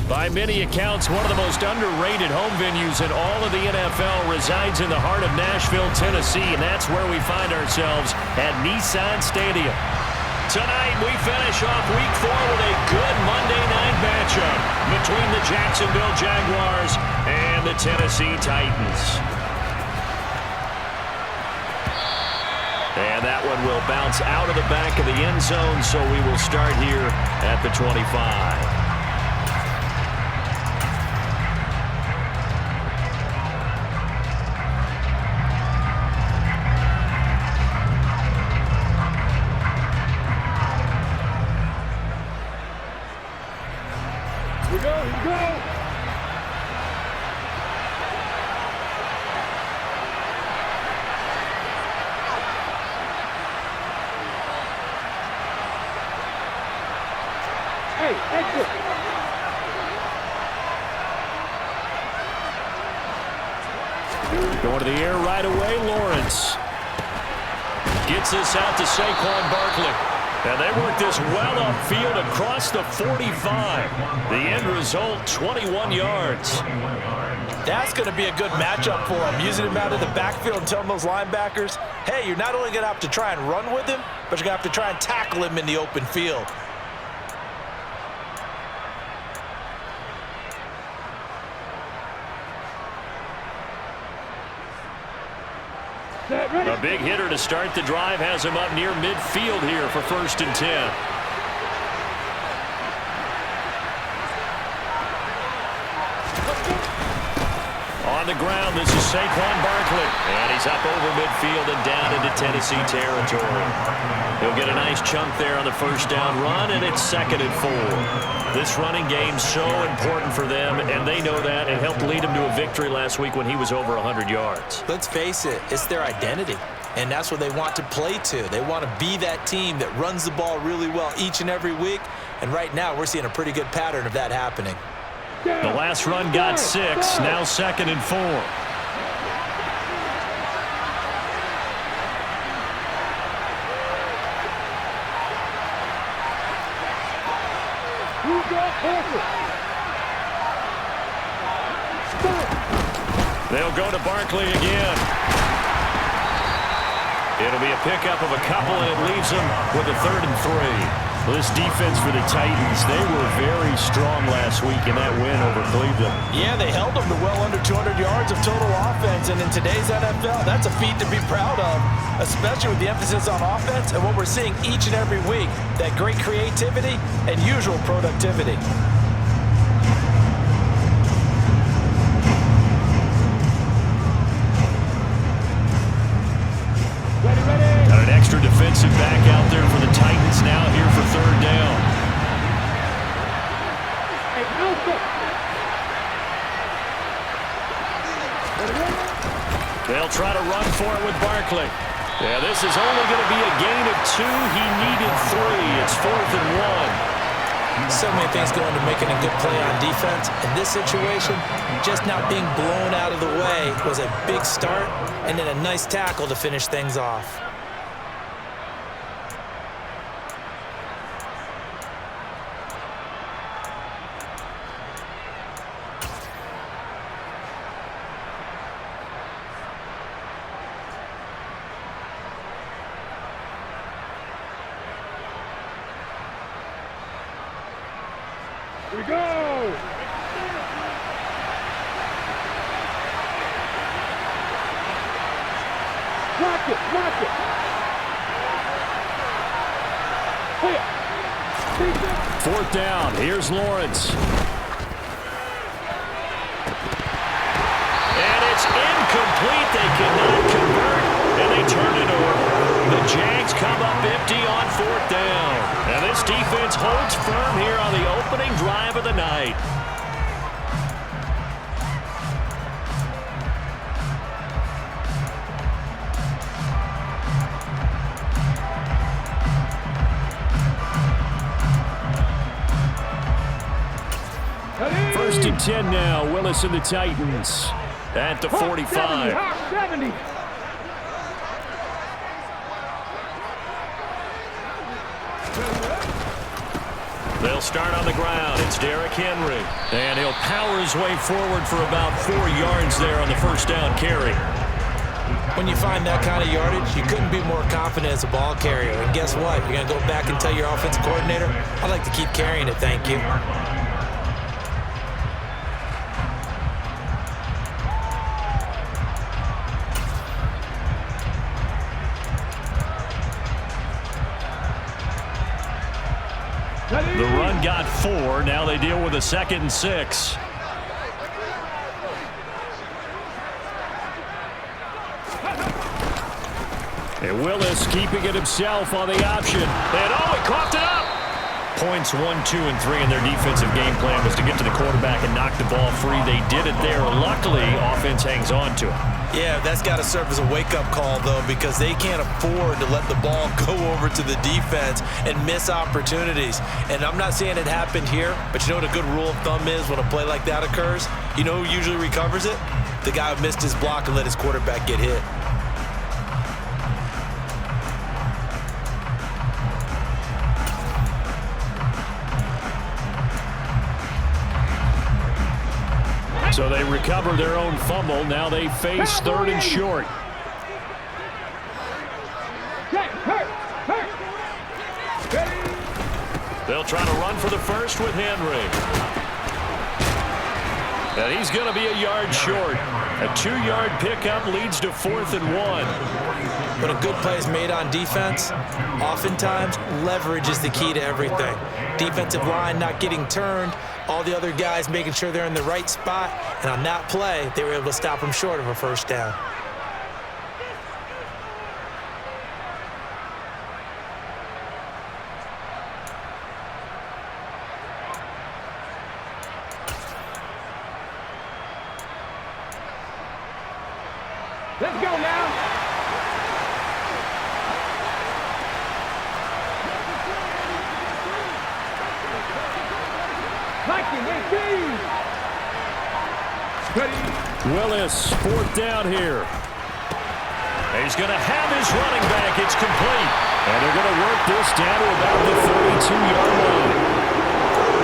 By many accounts, one of the most underrated home venues in all of the NFL resides in the heart of Nashville, Tennessee, and that's where we find ourselves at Nissan Stadium. Tonight, we finish off Week 4 with a good Monday night matchup between the Jacksonville Jaguars and the Tennessee Titans. And that one will bounce out of the back of the end zone, so we will start here at the 25. Going to the air right away, Lawrence. Gets this out to Saquon Barkley. And they work this well upfield across the 45. The end result, 21 yards. That's going to be a good matchup for him, using him out of the backfield and telling those linebackers, hey, you're not only going to have to try and run with him, but you're going to have to try and tackle him in the open field. A big hitter to start the drive has him up near midfield here for 1st and 10. On the ground, this is Saquon Barkley. And he's up over midfield and down into Tennessee territory. He'll get a nice chunk there on the 1st down run, and it's 2nd and 4. This running game's so important for them, and they know that. It helped lead him to a victory last week when he was over 100 yards. Let's face it, it's their identity, and that's what they want to play to. They want to be that team that runs the ball really well each and every week, and right now we're seeing a pretty good pattern of that happening. The last run got 6, now 2nd and 4. They'll go to Barkley again. It'll be a pickup of a couple, and it leaves them with a 3rd and 3. Well, this defense for the Titans, they were very strong last week in that win over Cleveland. Yeah, they held them to well under 200 yards of total offense, and in today's NFL, that's a feat to be proud of, especially with the emphasis on offense and what we're seeing each and every week, that great creativity and usual productivity. Extra defensive back out there for the Titans now here for 3rd down. They'll try to run for it with Barkley. Yeah, this is only going to be a gain of 2. He needed 3. It's 4th and 1. So many things go into making a good play on defense. In this situation, just not being blown out of the way was a big start, and then a nice tackle to finish things off. Here we go! Watch it, watch it! 4th down, here's Lawrence. And it's incomplete, they cannot convert, and they turn it over. The Jags come up empty on 4th down. And this defense holds firm here on the opening drive of the night. First and 10 now, Willis and the Titans at the 45. 70. They'll start on the ground. It's Derrick Henry. And he'll power his way forward for about 4 yards there on the first down carry. When you find that kind of yardage, you couldn't be more confident as a ball carrier. And guess what? You're going to go back and tell your offensive coordinator, I'd like to keep carrying it, thank you. The run got 4. Now they deal with a 2nd and 6. And Willis keeping it himself on the option. And he coughed it up. Points 1, 2, and 3 in their defensive game plan was to get to the quarterback and knock the ball free. They did it there. Luckily, offense hangs on to it. Yeah, that's got to serve as a wake-up call, though, because they can't afford to let the ball go over to the defense and miss opportunities. And I'm not saying it happened here, but you know what a good rule of thumb is when a play like that occurs? You know who usually recovers it? The guy who missed his block and let his quarterback get hit. So they recover their own fumble. Now they face 3rd and short. They'll try to run for the first with Henry. And he's going to be a yard short. A 2-yard pickup leads to 4th and 1. When a good play is made on defense, oftentimes leverage is the key to everything. Defensive line not getting turned, all the other guys making sure they're in the right spot, and on that play, they were able to stop them short of a first down. Let's go now. Willis, 4th down here. He's going to have his running back. It's complete. And they're going to work this down to about the 32-yard line.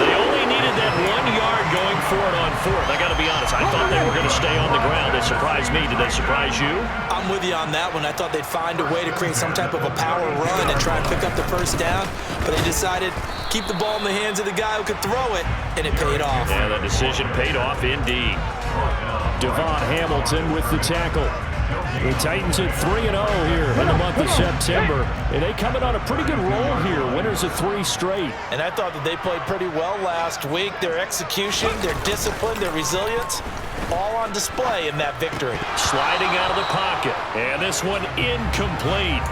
They only needed that 1 yard going for it on 4th. I got to be honest, I thought they were going to stay on the ground. It surprised me. Did they surprise you? I'm with you on that one. I thought they'd find a way to create some type of a power run and try and pick up the first down, but they decided keep the ball in the hands of the guy who could throw it, and it paid off. Yeah, that decision paid off indeed. Devon Hamilton with the tackle. The Titans at 3-0 here in the month of September. And they come in on a pretty good roll here. Winners of 3 straight. And I thought that they played pretty well last week. Their execution, their discipline, their resilience, all on display in that victory. Sliding out of the pocket. And this one incomplete.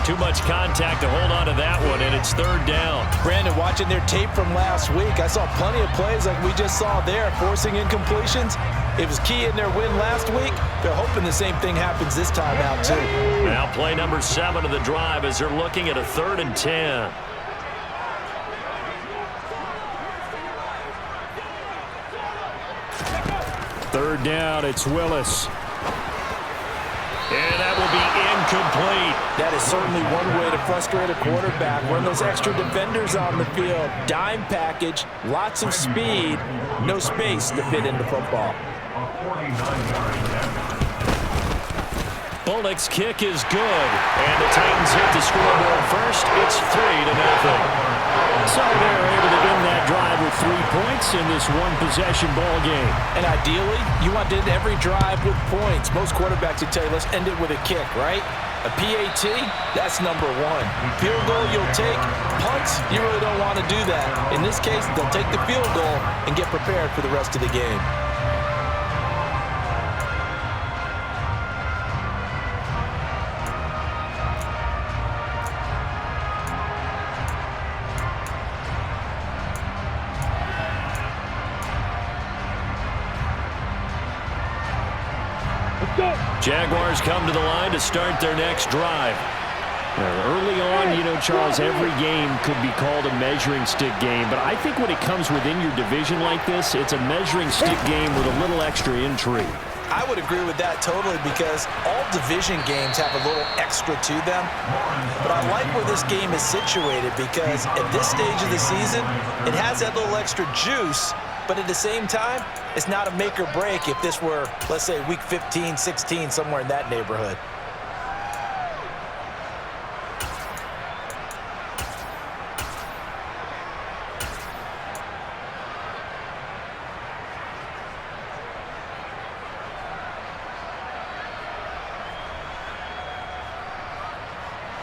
Too much contact to hold on to that one, and it's 3rd down. Brandon, watching their tape from last week, I saw plenty of plays like we just saw there, forcing incompletions. It was key in their win last week. They're hoping the same thing happens this time out, too. Now play number 7 of the drive as they're looking at a 3rd and 10. Third down, it's Willis. And that will be incomplete. That is certainly one way to frustrate a quarterback. Run those extra defenders on the field. Dime package, lots of speed, no space to fit into football. Bullock's kick is good. And the Titans hit the scoreboard first. It's 3-0. So they're able to end that drive with 3 points in this one-possession ball game. And ideally, you want to end every drive with points. Most quarterbacks would tell you, let's end it with a kick, right? A PAT, that's number 1. Field goal you'll take. Punts, you really don't want to do that. In this case, they'll take the field goal and get prepared for the rest of the game. Jaguars come to the line to start their next drive. Now, early on, you know, Charles, every game could be called a measuring stick game, but I think when it comes within your division like this, it's a measuring stick game with a little extra intrigue. I would agree with that totally because all division games have a little extra to them. But I like where this game is situated because at this stage of the season, it has that little extra juice, but at the same time, it's not a make or break if this were, let's say, week 15, 16, somewhere in that neighborhood.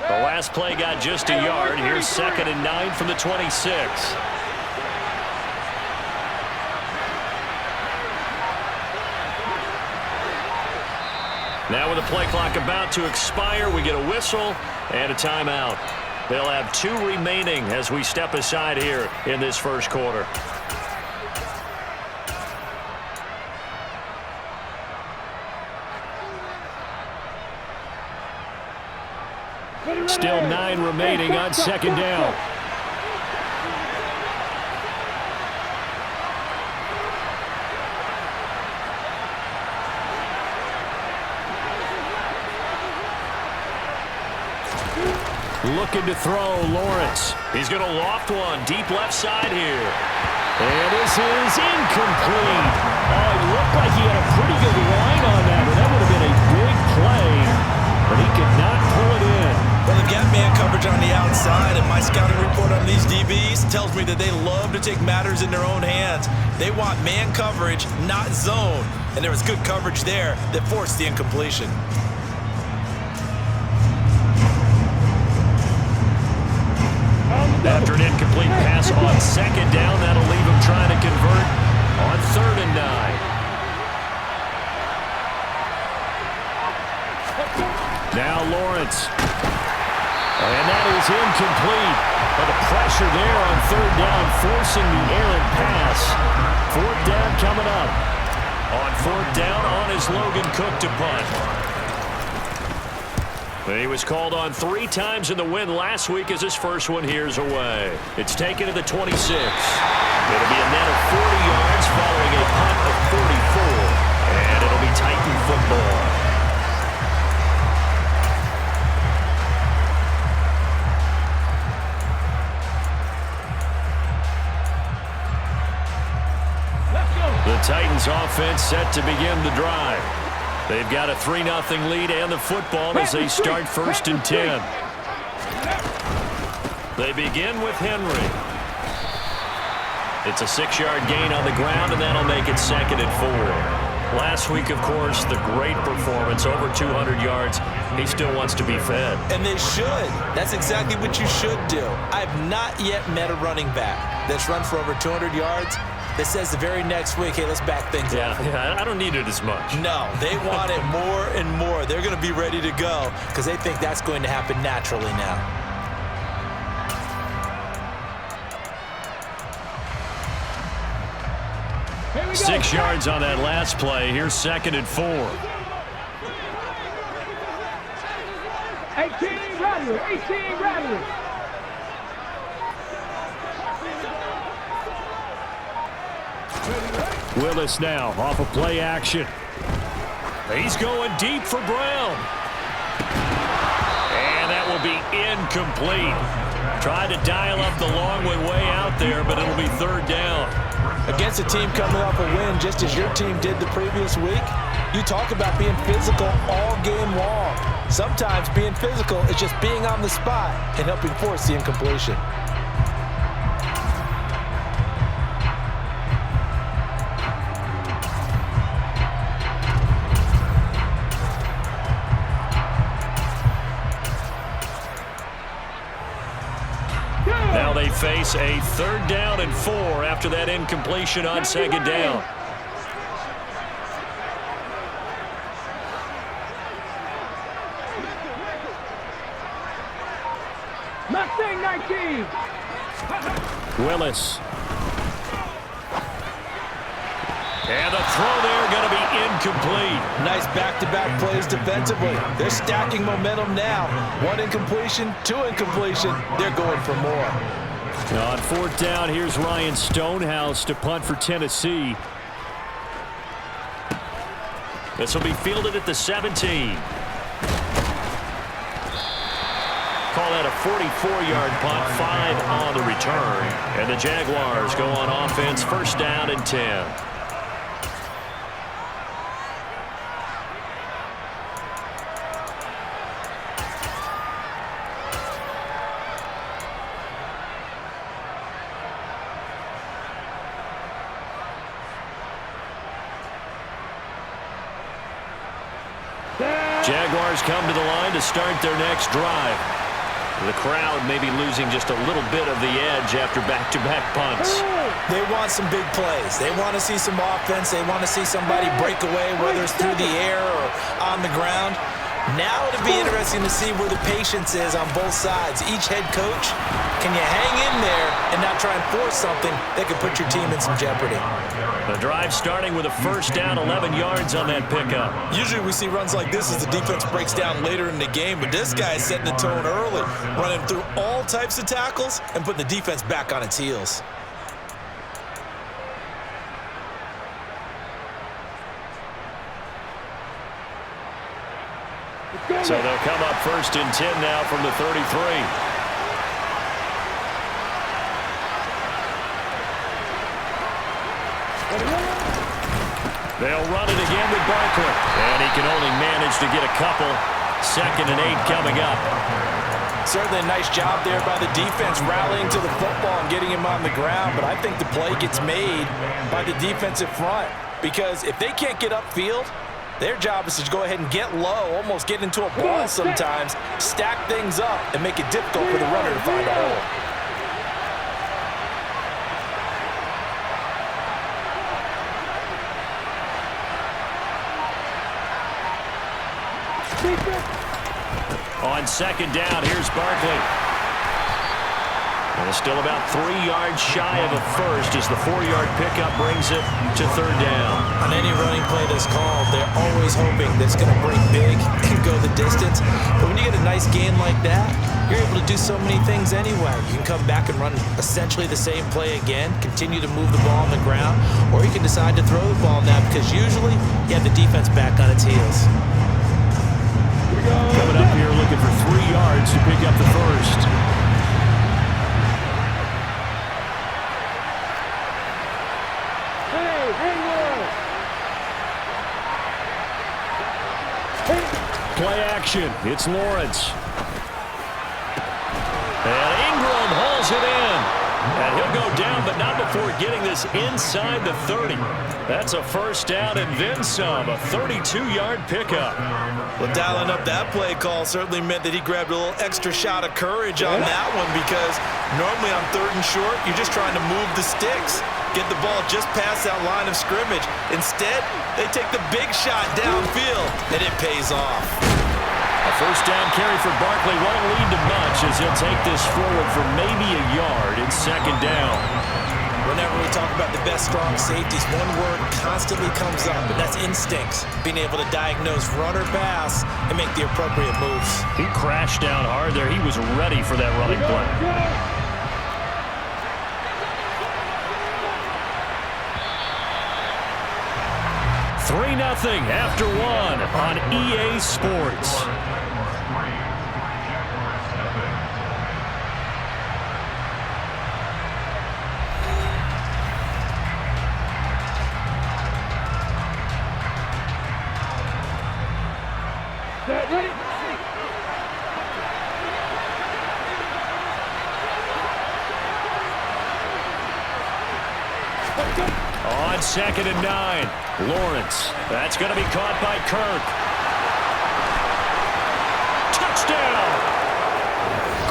The last play got just a yard. Here's 2nd and 9 from the 26. Now with the play clock about to expire, we get a whistle and a timeout. They'll have 2 remaining as we step aside here in this first quarter. Still 9 remaining on 2nd down. Looking to throw, Lawrence. He's going to loft one deep left side here. And this is incomplete. Oh, it looked like he had a pretty good line on that, but that would have been a big play. But he could not pull it in. Well, they've got man coverage on the outside, and my scouting report on these DBs tells me that they love to take matters in their own hands. They want man coverage, not zone. And there was good coverage there that forced the incompletion. After an incomplete pass on 2nd down, that'll leave him trying to convert on 3rd and 9. Now Lawrence. And that is incomplete. But the pressure there on 3rd down, forcing the errant pass. 4th down coming up. On 4th down, on is Logan Cook to punt. He was called on 3 times in the win last week as his first one here's away. It's taken to the 26. It'll be a net of 40 yards following a punt of 44. And it'll be Titan football. The Titans offense set to begin the drive. They've got a 3-0 lead and the football as they start 1st and 10. They begin with Henry. It's a 6-yard gain on the ground, and that'll make it 2nd and 4. Last week, of course, the great performance, over 200 yards. He still wants to be fed. And they should. That's exactly what you should do. I've not yet met a running back that's run for over 200 yards that says the very next week, hey, let's back things up. Yeah, I don't need it as much. No, they want it more and more. They're going to be ready to go because they think that's going to happen naturally now. Here we go. 6 yards on that last play. Here's 2nd and 4. 18 Rattler, 18 Rattler. Willis now off of play action. He's going deep for Brown. And that will be incomplete. Tried to dial up the long way out there, but it'll be 3rd down. Against a team coming off a win just as your team did the previous week, you talk about being physical all game long. Sometimes being physical is just being on the spot and helping force the incompletion. Now they face a 3rd down and 4 after that incompletion on 2nd down. Mustang 19. Willis. And the throw there going to be incomplete. Nice back-to-back plays defensively. They're stacking momentum now. 1 incompletion, 2 incompletion. They're going for more. On 4th down, here's Ryan Stonehouse to punt for Tennessee. This will be fielded at the 17. Call that a 44-yard punt, 5 on the return. And the Jaguars go on offense, first down and 10. Jaguars come to the line to start their next drive. The crowd may be losing just a little bit of the edge after back-to-back punts. They want some big plays. They want to see some offense. They want to see somebody break away, whether it's through the air or on the ground. Now it'll be interesting to see where the patience is on both sides. Each head coach, can you hang in there and not try and force something that could put your team in some jeopardy? The drive starting with a first down, 11 yards on that pickup. Usually we see runs like this as the defense breaks down later in the game, but this guy is setting the tone early, running through all types of tackles and putting the defense back on its heels. So they'll come up first and 10 now from the 33. They'll run it again with Barkley. And he can only manage to get a couple. 2nd and 8 coming up. Certainly a nice job there by the defense rallying to the football and getting him on the ground. But I think the play gets made by the defensive front. Because if they can't get upfield, their job is to go ahead and get low, almost get into a ball sometimes, stack things up, and make it difficult for the runner to find a hole. On 2nd down, here's Barkley. And still about 3 yards shy of a first as the 4-yard pickup brings it to 3rd down. On any running play that's called, they're always hoping that it's going to break big and go the distance. But when you get a nice gain like that, you're able to do so many things anyway. You can come back and run essentially the same play again, continue to move the ball on the ground, or you can decide to throw the ball now because usually you have the defense back on its heels. Coming up here looking for 3 yards to pick up the first. Play action. It's Lawrence. And Ingram hauls it in. And he'll go down, but not before getting this inside the 30. That's a first down and then some. A 32-yard pickup. Well, dialing up that play call certainly meant that he grabbed a little extra shot of courage on that one because normally on 3rd and short, you're just trying to move the sticks, get the ball just past that line of scrimmage. Instead, they take the big shot downfield, and it pays off. A first down carry for Barkley won't lead to much as he'll take this forward for maybe a yard in 2nd down. Whenever we talk about the best strong safeties, one word constantly comes up, and that's instincts. Being able to diagnose run or pass and make the appropriate moves. He crashed down hard there. He was ready for that running play. 3-0 after 1 on EA Sports. Ready? On 2nd and 9, Lawrence. That's going to be caught by Kirk. Touchdown!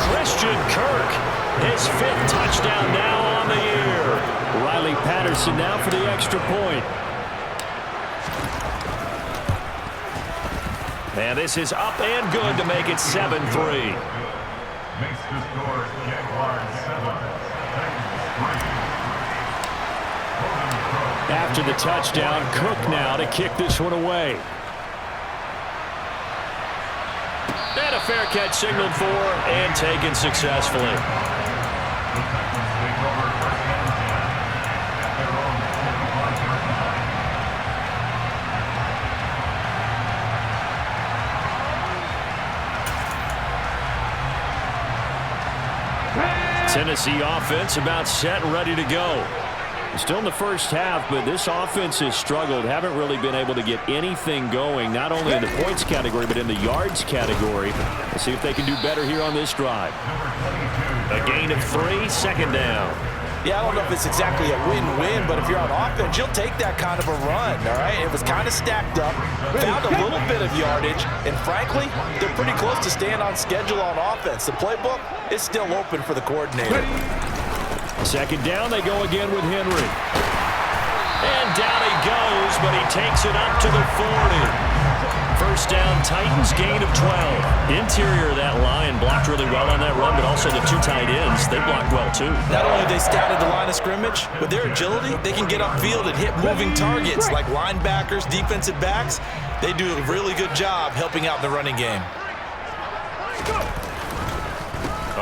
Christian Kirk, his 5th touchdown now on the year. Riley Patterson now for the extra point. And this is up and good to make it 7-3. Makes the score Jaguars 7. After the touchdown, Cook now to kick this one away. And a fair catch signaled for and taken successfully. Tennessee offense about set and ready to go. Still in the first half, but this offense has struggled. Haven't really been able to get anything going, not only in the points category, but in the yards category. We'll see if they can do better here on this drive. A gain of 3, second down. Yeah, I don't know if it's exactly a win-win, but if you're on offense, you'll take that kind of a run, all right? It was kind of stacked up, found a little bit of yardage, and frankly, they're pretty close to staying on schedule on offense. The playbook is still open for the coordinator. Second down, they go again with Henry. And down he goes, but he takes it up to the 40. First down, Titans, gain of 12. Interior of that line blocked really well on that run, but also the 2 tight ends, they blocked well too. Not only they scouted the line of scrimmage, with their agility, they can get upfield and hit moving targets like linebackers, defensive backs. They do a really good job helping out in the running game.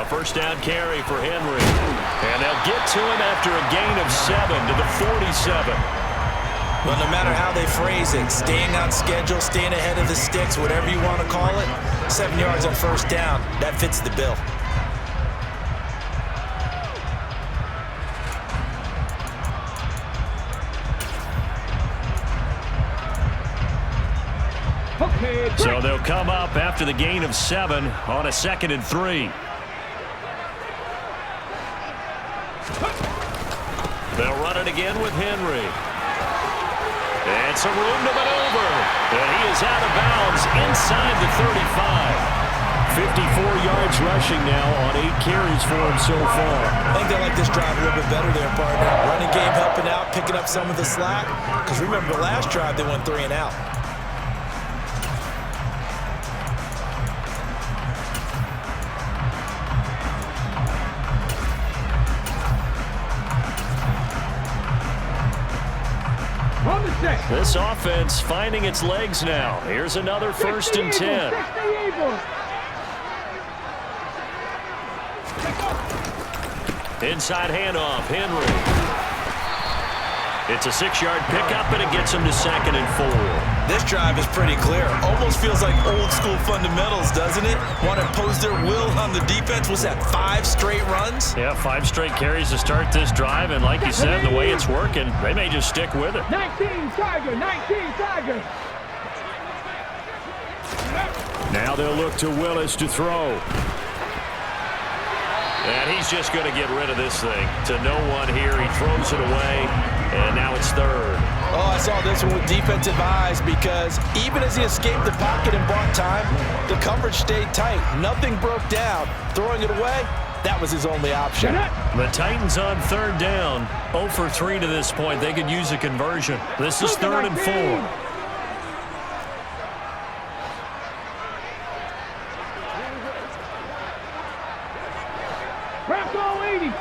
A first down carry for Henry. And they'll get to him after a gain of 7 to the 47. Well, no matter how they phrase it, staying on schedule, staying ahead of the sticks, whatever you want to call it, 7 yards on first down, that fits the bill. So they'll come up after the gain of 7 on a 2nd and 3. They'll run it again with Henry. And some room to maneuver. And he is out of bounds inside the 35. 54 yards rushing now on 8 carries for him so far. I think they like this drive a little bit better there, partner. Running game helping out, picking up some of the slack. Because remember the last drive, they went 3 and out. This offense finding its legs now. Here's another 1st and 10. Inside handoff, Henry. It's a 6-yard pickup, and it gets him to 2nd and 4. This drive is pretty clear. Almost feels like old school fundamentals, doesn't it? Want to impose their will on the defense. Was that 5 straight runs? Yeah, 5 straight carries to start this drive, and like you said, the way it's working, they may just stick with it. 19 Tiger, 19 Tiger. Now they'll look to Willis to throw. And he's just going to get rid of this thing. To no one here, he throws it away, and now it's 3rd. Oh, I saw this one with defensive eyes because even as he escaped the pocket and bought time, the coverage stayed tight. Nothing broke down. Throwing it away, that was his only option. The Titans on 3rd down. 0 for 3 to this point. They could use a conversion. This is 3rd and 4. Bravo 80.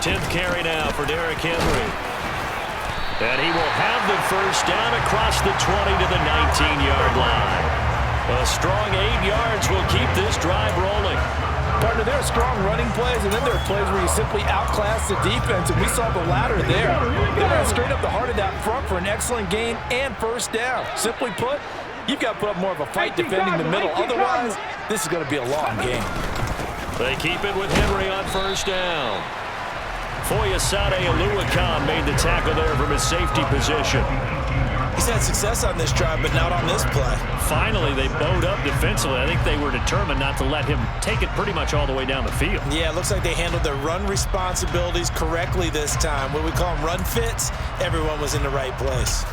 10th carry now for Derrick Henry. And he will have the first down across the 20 to the 19-yard line. A strong 8 yards will keep this drive rolling. Partner, there are strong running plays, and then there are plays where you simply outclass the defense, and we saw the latter there. They ran straight up the heart of that front for an excellent gain and first down. Simply put, you've got to put up more of a fight defending the middle. Otherwise, this is going to be a long game. They keep it with Henry on first down. FLMTLUzumaki made the tackle there from his safety position. He's had success on this drive, but not on this play. Finally, they bowed up defensively. I think they were determined not to let him take it pretty much all the way down the field. Yeah, it looks like they handled their run responsibilities correctly this time. What we call them run fits, everyone was in the right place.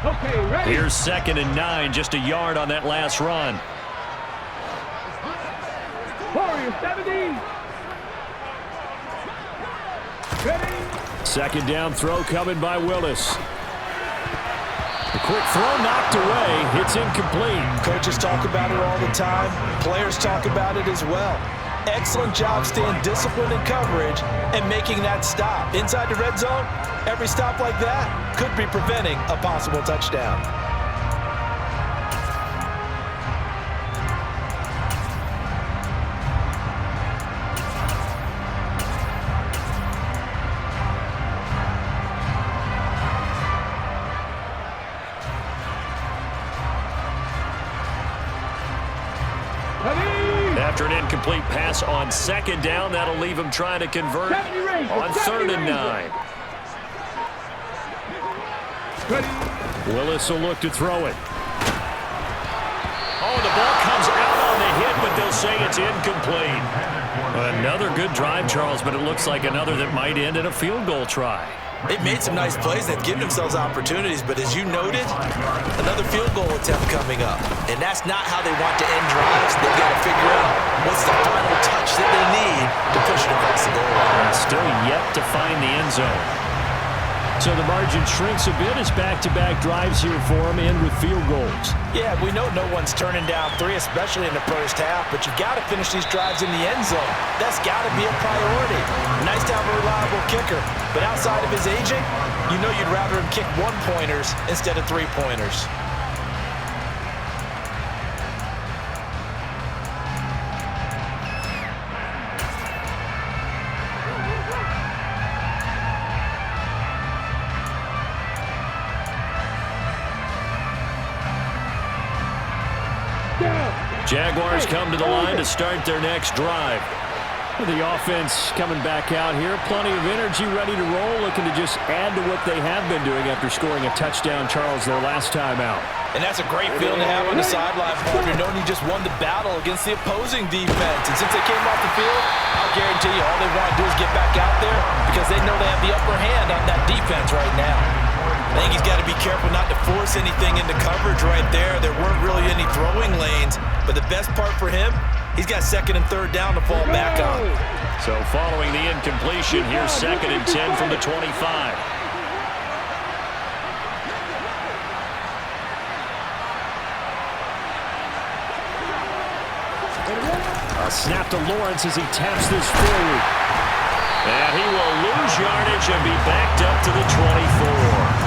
Okay, ready. Here's 2nd and 9, just a yard on that last run. Warrior 70. Ready. 2nd down throw coming by Willis. The quick throw knocked away. It's incomplete. Coaches talk about it all the time. Players talk about it as well. Excellent job staying disciplined in coverage and making that stop. Inside the red zone, every stop like that could be preventing a possible touchdown. After an incomplete pass on second down, that'll leave him trying to convert on 3rd and 9. Willis will look to throw it. Oh, the ball comes out on the hit, but they'll say it's incomplete. Another good drive, Charles, but it looks like another that might end in a field goal try. They've made some nice plays. They've given themselves opportunities, but as you noted, another field goal attempt coming up. And that's not how they want to end drives. They've got to figure out what's the final touch that they need to push it across the goal line. Still yet to find the end zone. So the margin shrinks a bit as back-to-back drives here for them end with field goals. Yeah, we know no one's turning down 3, especially in the first half, but you've got to finish these drives in the end zone. That's got to be a priority. Nice to have a reliable kicker, but outside of his aging, you know you'd rather him kick 1-pointers instead of 3-pointers. Jaguars come to the line to start their next drive. The offense coming back out here. Plenty of energy, ready to roll, looking to just add to what they have been doing after scoring a touchdown, Charles, their last time out. And that's a great feeling to have on the sideline, partner, knowing you just won the battle against the opposing defense. And since they came off the field, I'll guarantee you all they want to do is get back out there because they know they have the upper hand on that defense right now. I think he's got to be careful not to force anything into coverage right there. There weren't really any throwing lanes, but the best part for him, he's got 2nd and 3rd down to fall back on. So following the incompletion, here's 2nd and 10 from the 25. A snap to Lawrence as he taps this forward. And he will lose yardage and be backed up to the 24.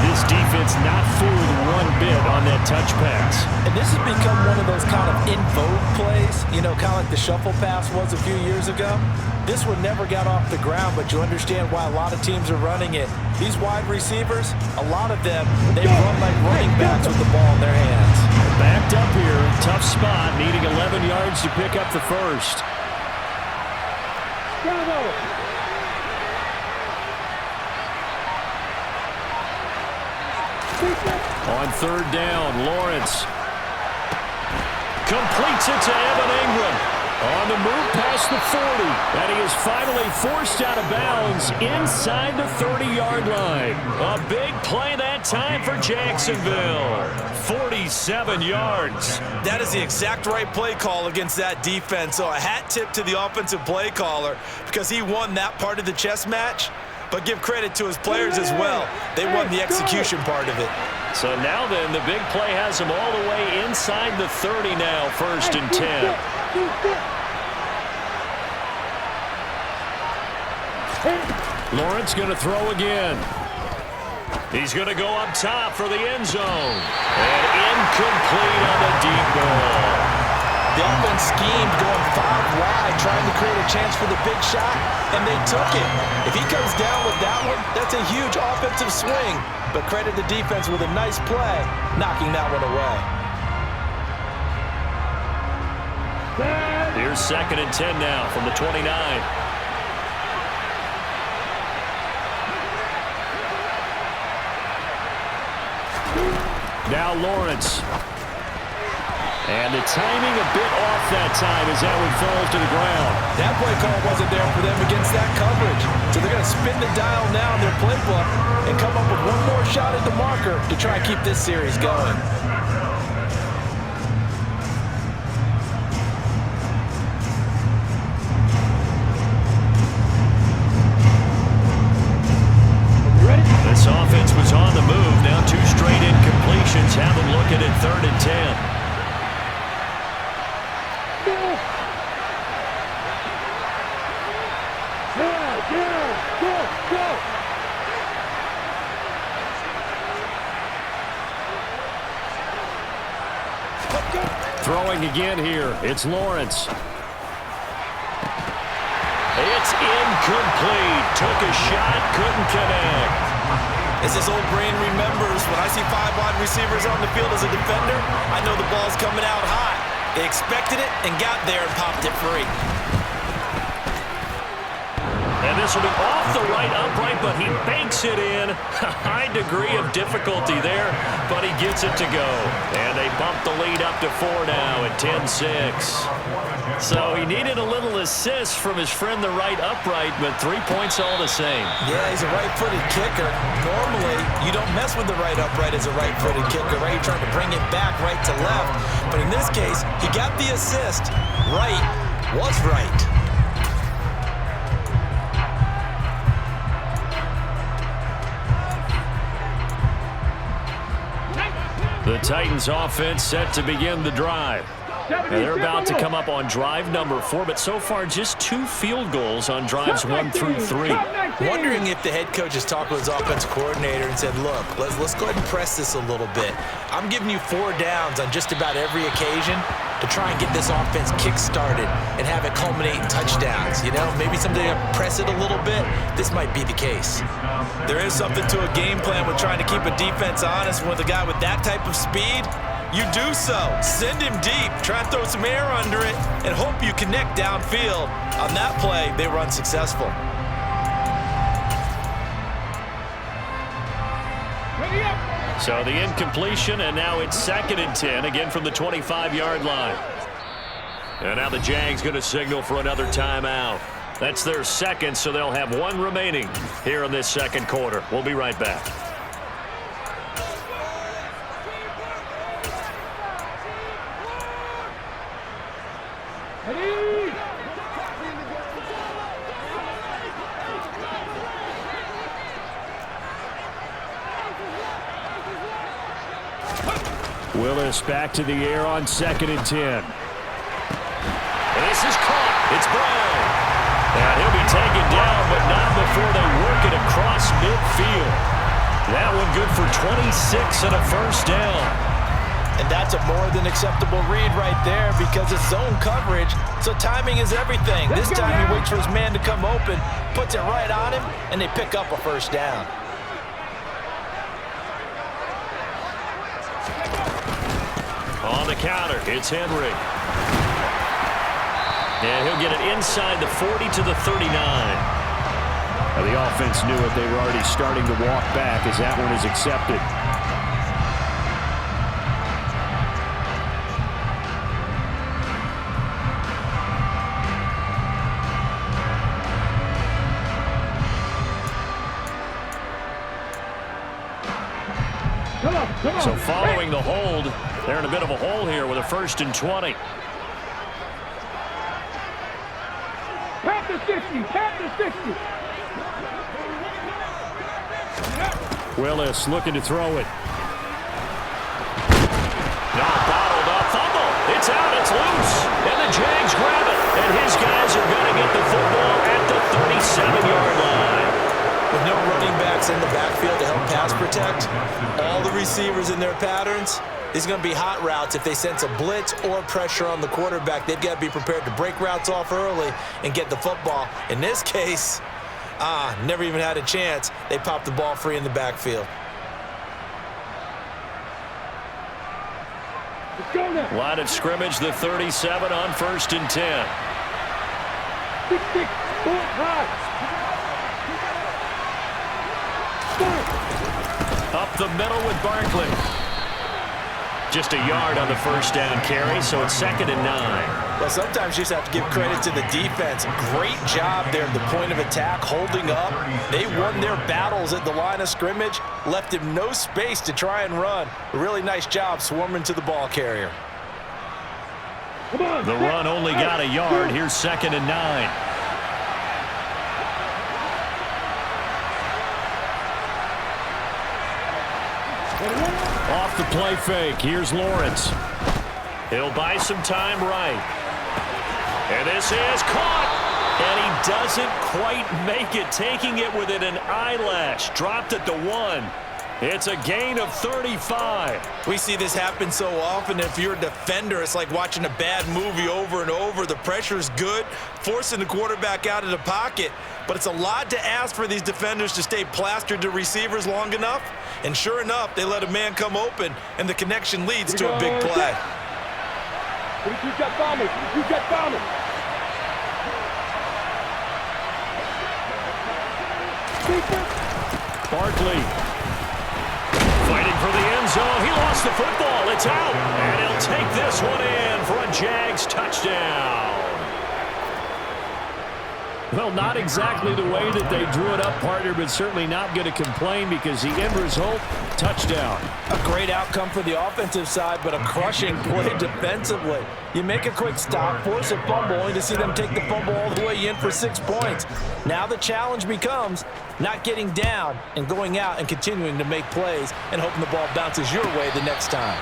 This defense not fooled one bit on that touch pass. And this has become one of those kind of in vogue plays, you know, kind of like the shuffle pass was a few years ago. This one never got off the ground, but you understand why a lot of teams are running it. These wide receivers, a lot of them, they run like running backs with the ball in their hands. Backed up here, tough spot, needing 11 yards to pick up the first. On 3rd down, Lawrence completes it to Evan Ingram. On the move past the 40, and he is finally forced out of bounds inside the 30-yard line. A big play that time for Jacksonville. 47 yards. That is the exact right play call against that defense. So a hat tip to the offensive play caller because he won that part of the chess match. But give credit to his players as well. They won the execution part of it. So now then, the big play has him all the way inside the 30 now, 1st and 10. Lawrence going to throw again. He's going to go up top for the end zone. And incomplete on the deep ball. The offense schemed going 5 wide, trying to create a chance for the big shot, and they took it. If he comes down with that one, that's a huge offensive swing. But credit the defense with a nice play, knocking that one away. Here's 2nd and 10 now from the 29. Now Lawrence. And the timing a bit off that time as that one falls to the ground. That play call wasn't there for them against that coverage. So they're going to spin the dial now in their playbook and come up with one more shot at the marker to try and keep this series going. This offense was on the move. Now 2 straight incompletions have them looking at 3rd and 10. Throwing again here. It's Lawrence. It's incomplete. Took a shot, couldn't connect. As his old brain remembers, when I see 5 wide receivers on the field as a defender, I know the ball's coming out hot. They expected it and got there and popped it free. And this will be off the right upright, but he banks it in. A high degree of difficulty there, but he gets it to go. And they bump the lead up to 4 now at 10-6. So he needed a little assist from his friend the right upright, but 3 points all the same. Yeah, he's a right-footed kicker. Normally, you don't mess with the right upright as a right-footed kicker, right? You're trying to bring it back right to left. But in this case, he got the assist. Right was right. The Titans offense set to begin the drive. Now they're about to come up on drive number 4, but so far just 2 field goals on drives 1 through 3. Wondering if the head coach has talked with his offensive coordinator and said, look, let's go ahead and press this a little bit. I'm giving you 4 downs on just about every occasion to try and get this offense kick-started and have it culminate in touchdowns. You know, maybe someday press it a little bit. This might be the case. There is something to a game plan with trying to keep a defense honest with a guy with that type of speed. You do so. Send him deep. Try and throw some air under it and hope you connect downfield. On that play, they were unsuccessful. So the incompletion, and now it's 2nd and 10, again from the 25-yard line. And now the Jags going to signal for another timeout. That's their second, so they'll have 1 remaining here in this second quarter. We'll be right back. Willis back to the air on 2nd and 10. And this is caught. It's Brown. And he'll be taken down, but not before they work it across midfield. That one good for 26 and a first down. And that's a more than acceptable read right there because it's zone coverage, so timing is everything. This time he waits for his man to come open, puts it right on him, and they pick up a first down. On the counter, it's Henry. And he'll get it inside the 40 to the 39. Now the offense knew it. They were already starting to walk back as that one is accepted. So following the hold, they're in a bit of a hole here with a 1st and 20. Pat the 60, pat the 60. Willis looking to throw it. Now bottled up, fumble. It's out, it's loose. And the Jags grab it. And his guys are going to get the football at the 37-yard line. With no running backs in the backfield to help pass protect, all the receivers in their patterns, these are going to be hot routes. If they sense a blitz or pressure on the quarterback, they've got to be prepared to break routes off early and get the football. In this case, never even had a chance. They popped the ball free in the backfield. Line of scrimmage, the 37 on 1st and 10. 6-6, 4-5. Up the middle with Barkley. Just a yard on the first down carry, so it's 2nd and 9. Well, sometimes you just have to give credit to the defense. Great job there at the point of attack, holding up. They won their battles at the line of scrimmage, left him no space to try and run. A really nice job swarming to the ball carrier. The run only got a yard. Here's 2nd and 9. Off the play fake. Here's Lawrence. He'll buy some time right. And this is caught. And he doesn't quite make it, taking it within an eyelash. Dropped at the 1. It's a gain of 35. We see this happen so often. If you're a defender, it's like watching a bad movie over and over. The pressure is good, forcing the quarterback out of the pocket. But it's a lot to ask for these defenders to stay plastered to receivers long enough. And sure enough, they let a man come open, and the connection leads to a big play. Reject vamos. Reject vamos. Barkley fighting for the end zone. He lost the football. It's out. And he'll take this one in for a Jags touchdown. Well, not exactly the way that they drew it up, partner, but certainly not going to complain because the end result, touchdown. A great outcome for the offensive side, but a crushing play defensively. You make a quick stop, force a fumble, only to see them take the fumble all the way in for 6 points. Now the challenge becomes not getting down and going out and continuing to make plays and hoping the ball bounces your way the next time.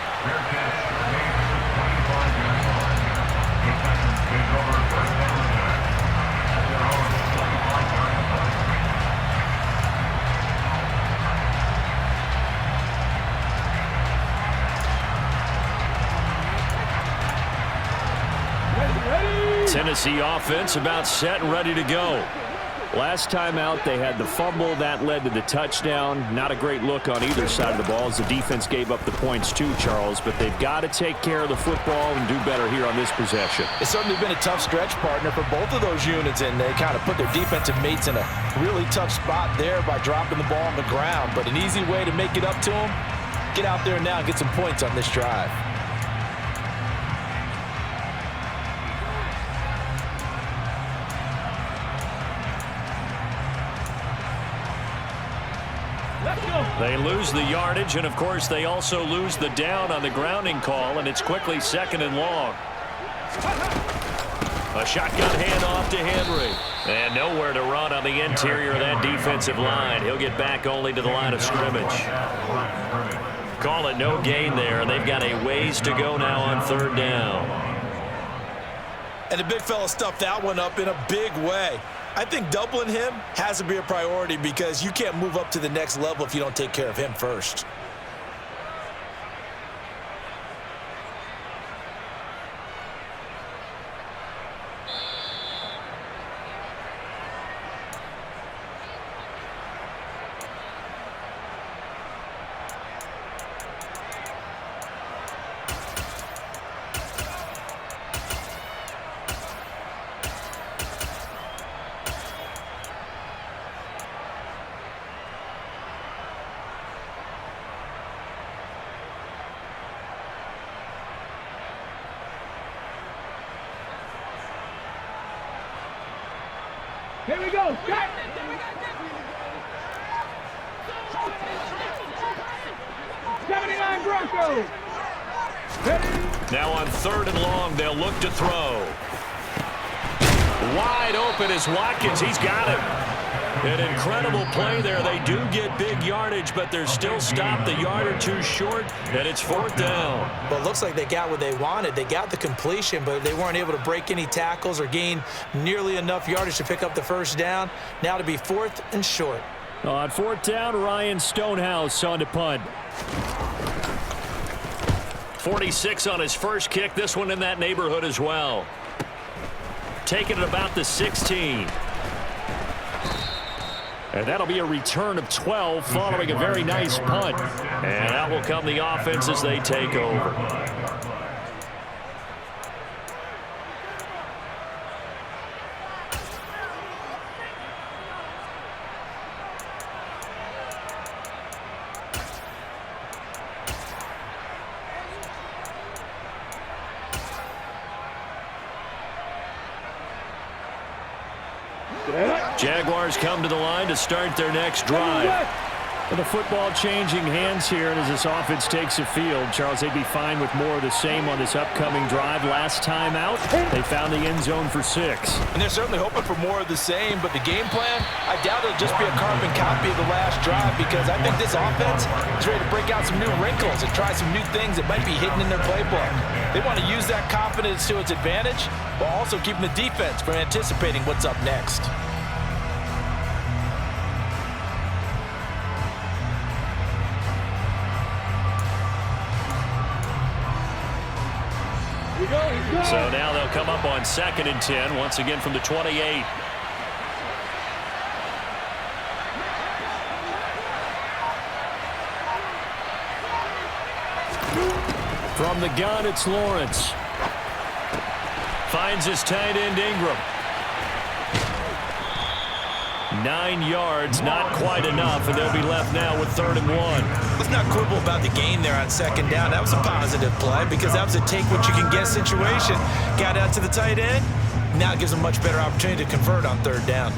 Tennessee offense about set and ready to go. Last time out, they had the fumble. That led to the touchdown. Not a great look on either side of the ball as the defense gave up the points too, Charles. But they've got to take care of the football and do better here on this possession. It's certainly been a tough stretch, partner, for both of those units, and they kind of put their defensive mates in a really tough spot there by dropping the ball on the ground. But an easy way to make it up to them, get out there now and get some points on this drive. They lose the yardage, and of course they also lose the down on the grounding call, and it's quickly 2nd and long. A shotgun handoff to Henry. And nowhere to run on the interior of that defensive line. He'll get back only to the line of scrimmage. Call it no gain there, and they've got a ways to go now on 3rd down. And the big fella stuffed that one up in a big way. I think doubling him has to be a priority because you can't move up to the next level if you don't take care of him first. Here we go. Shot. '79 Broncos. Now on 3rd and long, they'll look to throw. Wide open is Watkins. He's got it. An incredible play there. They do get big yardage, but they're still stopped a yard or two short, and it's 4th down. Well, it looks like they got what they wanted. They got the completion, but they weren't able to break any tackles or gain nearly enough yardage to pick up the 1st down. Now to be 4th and short. On 4th down, Ryan Stonehouse on to punt. 46 on his first kick. This one in that neighborhood as well. Taking it about the 16. And that'll be a return of 12 following a very nice punt. And out will come the offense as they take over. Jaguars come to the line to start their next drive. With the football changing hands here, and as this offense takes the field, Charles, they'd be fine with more of the same on this upcoming drive. Last time out, they found the end zone for 6. And they're certainly hoping for more of the same, but the game plan, I doubt it'll just be a carbon copy of the last drive because I think this offense is ready to break out some new wrinkles and try some new things that might be hidden in their playbook. They want to use that confidence to its advantage while also keeping the defense from anticipating what's up next. So now they'll come up on 2nd and 10, once again from the 28. From the gun, it's Lawrence. Finds his tight end Ingram. 9 yards, not quite enough, and they'll be left now with 3rd and 1. Let's not quibble about the gain there on 2nd down. That was a positive play because that was a take-what-you-can-get situation. Got out to the tight end. Now it gives them a much better opportunity to convert on 3rd down.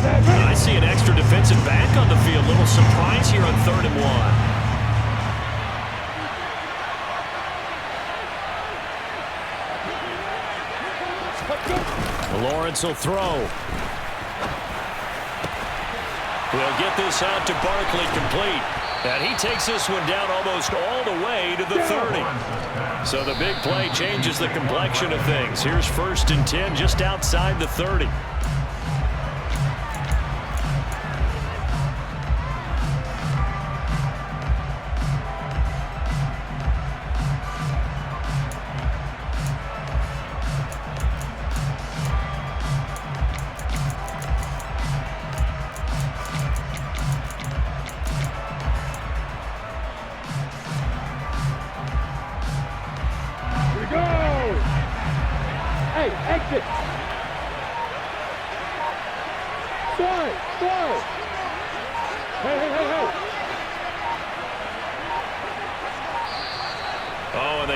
I see an extra defensive back on the field. Little surprise here on 3rd and 1. Lawrence will throw. We'll get this out to Barkley, complete. And he takes this one down almost all the way to the 30. So the big play changes the complexion of things. Here's 1st and 10 just outside the 30.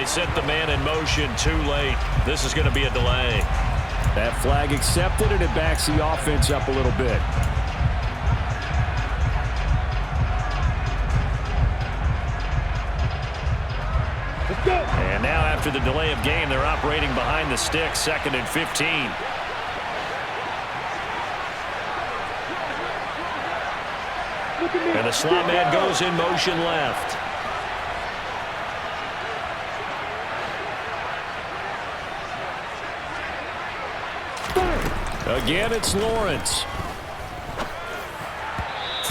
Set the man in motion too late. This is going to be a delay. That flag accepted, and it backs the offense up a little bit. Let's go. And now after the delay of game, they're operating behind the sticks, 2nd and 15. And the slot man goes in motion left. Again, it's Lawrence.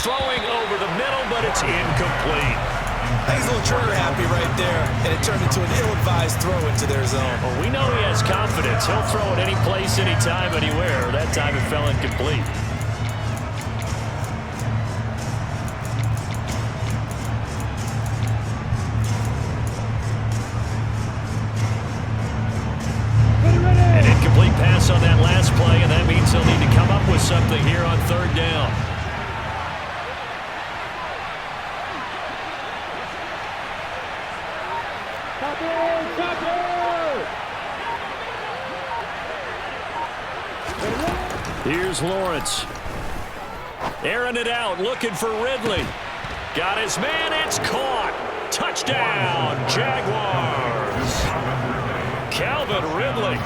Throwing over the middle, but it's incomplete. He's a little trigger happy right there, and it turned into an ill-advised throw into their zone. Well, we know he has confidence. He'll throw it any place, anytime, anywhere. That time it fell incomplete. Pass on that last play, and that means they'll need to come up with something here on 3rd down. Here's Lawrence. Airing it out, looking for Ridley. Got his man, it's caught. Touchdown, Jaguars. Calvin Ridley,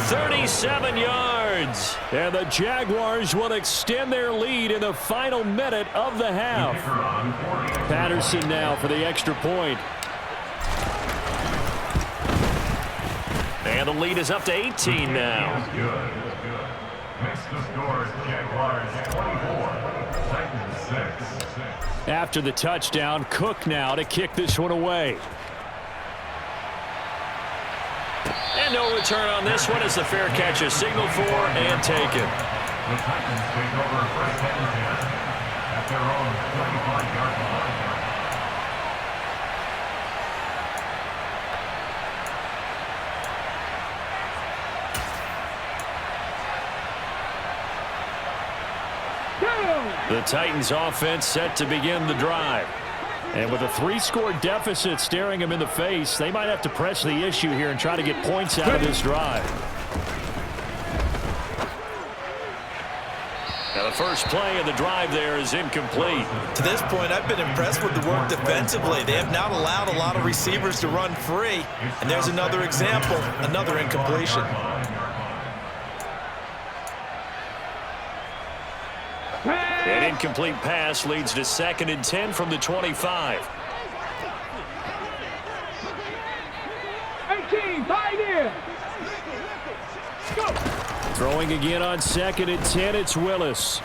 37 yards. And the Jaguars will extend their lead in the final minute of the half. Patterson now for the extra point. And the lead is up to 18 now. Makes the score Jaguars 24, Titans 6. After the touchdown, Cook now to kick this one away. And no return on this one as the fair catch is signaled for and taken. The Titans take over 1st and 10 at their own 35-yard line. The Titans offense set to begin the drive. And with a 3-score deficit staring them in the face, they might have to press the issue here and try to get points out of this drive. Now the first play of the drive there is incomplete. To this point, I've been impressed with the work defensively. They have not allowed a lot of receivers to run free. And there's another example, another incompletion. An incomplete pass leads to 2nd and 10 from the 25. 18, tight end. Go. Throwing again on 2nd and 10, it's Willis.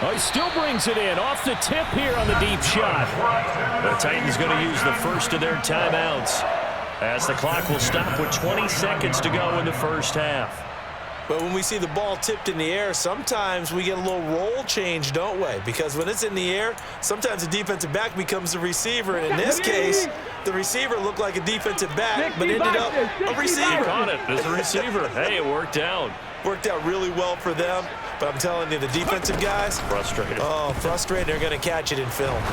Oh, he still brings it in off the tip here on the deep shot. The Titans going to use the first of their timeouts as the clock will stop with 20 seconds to go in the first half. But when we see the ball tipped in the air, sometimes we get a little role change, don't we? Because when it's in the air, sometimes the defensive back becomes the receiver. And in this case, the receiver looked like a defensive back, but ended up a receiver. Caught it as a receiver. Hey, it worked out. Worked out really well for them. But I'm telling you, the defensive guys, frustrated. Oh, frustrated. They're going to catch it in film.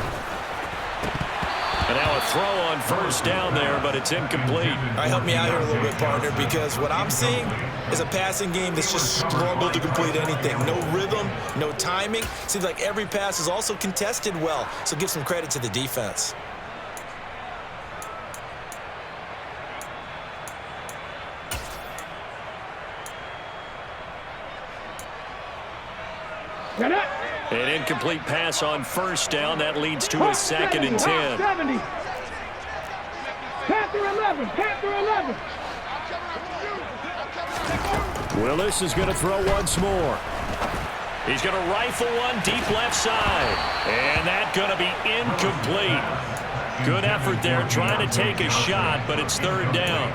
And now a throw on first down there, but it's incomplete. All right, help me out here a little bit, partner, because what I'm seeing is a passing game that's just struggled to complete anything. No rhythm, no timing. Seems like every pass is also contested well, so give some credit to the defense. An incomplete pass on first down. That leads to a 2nd and 10. 70. Panther 11. Panther 11. Willis is going to throw once more. He's going to rifle one deep left side. And that's going to be incomplete. Good effort there trying to take a shot, but it's 3rd down.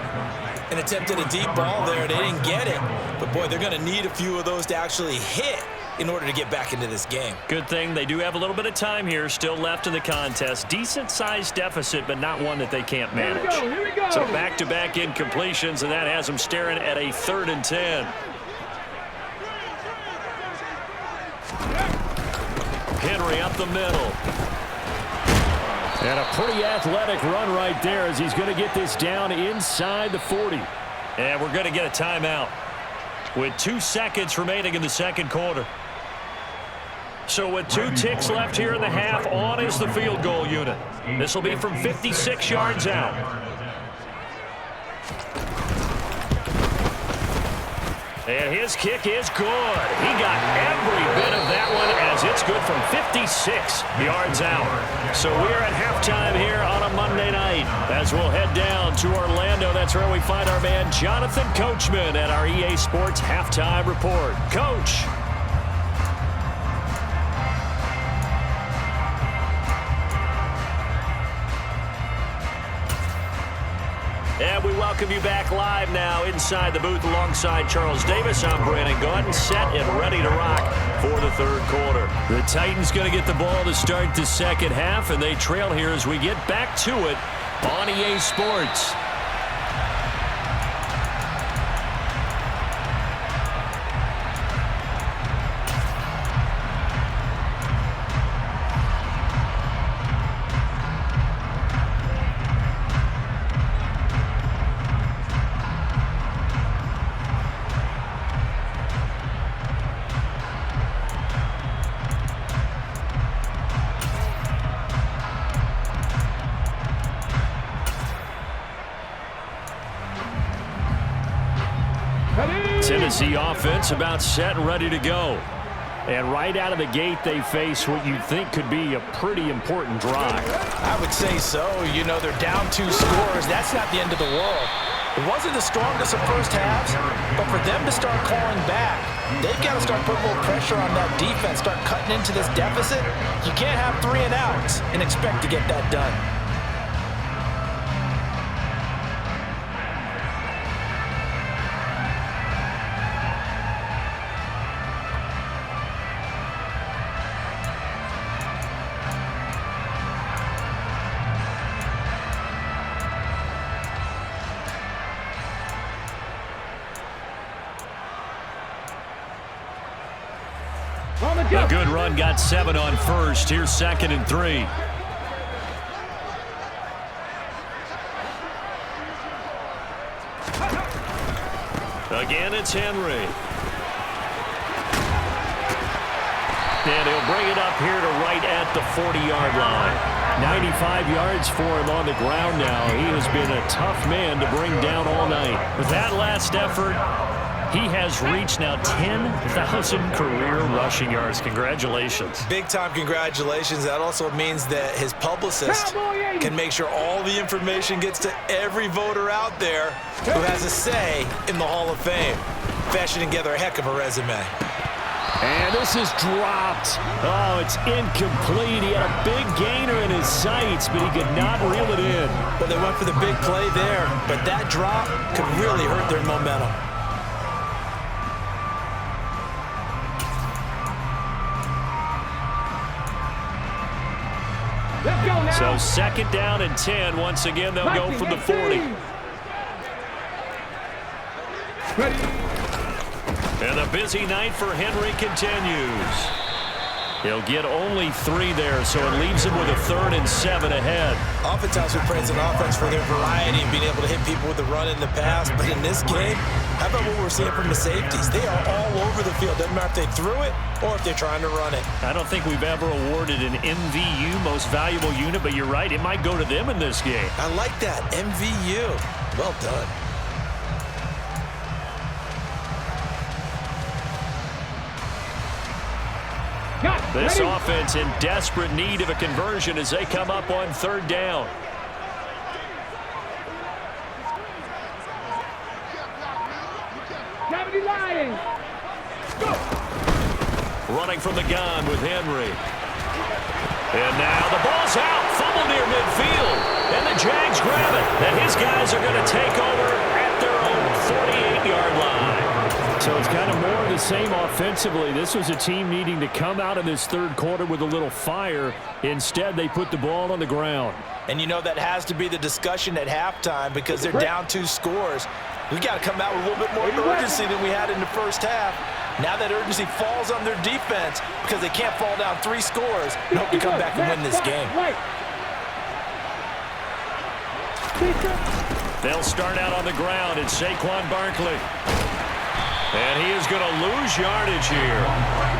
An attempt at a deep ball there. They didn't get it. But, boy, they're going to need a few of those to actually hit in order to get back into this game. Good thing they do have a little bit of time here still left in the contest. Decent-sized deficit, but not one that they can't manage. Here we go. So back-to-back incompletions, and that has them staring at a 3rd and 10. Henry up the middle. And a pretty athletic run right there as he's going to get this down inside the 40. And we're going to get a timeout with 2 seconds remaining in the 2nd quarter. So with 2 ticks left here in the half, on is the field goal unit. This will be from 56 yards out. And his kick is good. He got every bit of that one as it's good from 56 yards out. So we're at halftime here on a Monday night as we'll head down to Orlando. That's where we find our man Jonathan Coachman at our EA Sports Halftime Report. Coach. And we welcome you back live now inside the booth alongside Charles Davis. I'm Brandon Gaudin, set and ready to rock for the 3rd quarter. The Titans going to get the ball to start the 2nd half, and they trail here as we get back to it on EA Sports. Tennessee offense about set and ready to go. And right out of the gate, they face what you think could be a pretty important drive. I would say so. You know, they're down 2 scores. That's not the end of the world. It wasn't the strongest of first halves, but for them to start clawing back, they've got to start putting a little pressure on that defense, start cutting into this deficit. You can't have 3 and outs and expect to get that done. A good run, got 7 on first. Here's 2nd and 3. Again, it's Henry. And he'll bring it up here to right at the 40-yard line. 95 yards for him on the ground now. He has been a tough man to bring down all night. With that last effort, he has reached now 10,000 career rushing yards. Congratulations. Big-time congratulations. That also means that his publicist can make sure all the information gets to every voter out there who has a say in the Hall of Fame. Fashioning together a heck of a resume. And this is dropped. Oh, it's incomplete. He had a big gainer in his sights, but he could not reel it in. Well, they went for the big play there, but that drop could really hurt their momentum. So second down and 10. Once again, they'll go from the 40. Ready. And the busy night for Henry continues. He'll get only 3 there, so it leaves him with a 3rd and 7 ahead. Oftentimes we praise an offense for their variety and being able to hit people with the run in the pass. But in this game, how about what we're seeing from the safeties? They are all over the field. Doesn't matter if they threw it or if they're trying to run it. I don't think we've ever awarded an MVU, most valuable unit, but you're right, it might go to them in this game. I like that, MVU. Well done. This offense in desperate need of a conversion as they come up on 3rd down. Running from the gun with Henry. And now the ball's out. Fumble near midfield. And the Jags grab it. And his guys are going to take over at their own 48-yard line. So it's kind of more of the same offensively. This was a team needing to come out in this 3rd quarter with a little fire. Instead, they put the ball on the ground. And you know that has to be the discussion at halftime because they're down 2 scores. We got to come out with a little bit more urgency than we had in the first half. Now that urgency falls on their defense because they can't fall down 3 scores and hope to come back and win this game. They'll start out on the ground. It's Saquon Barkley. And he is going to lose yardage here.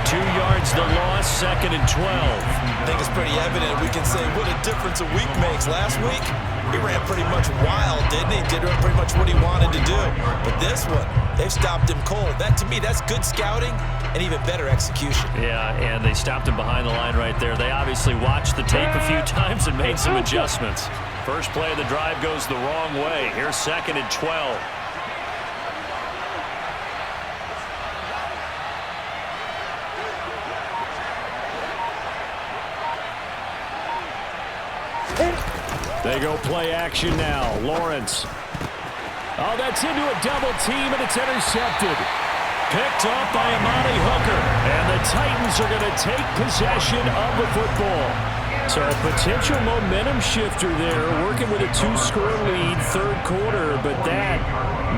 2 yards the loss, 2nd and 12. I think it's pretty evident. We can say what a difference a week makes. Last week, he ran pretty much wild, didn't he? Did pretty much what he wanted to do. But this one, they've stopped him cold. That, to me, that's good scouting and even better execution. Yeah, and they stopped him behind the line right there. They obviously watched the tape a few times and made some adjustments. First play of the drive goes the wrong way. Here's 2nd and 12. They go play action now. Lawrence. Oh, that's into a double team, and it's intercepted. Picked up by Amani Hooker. And the Titans are going to take possession of the football. So a potential momentum shifter there, working with a 2-score lead, 3rd quarter, but that,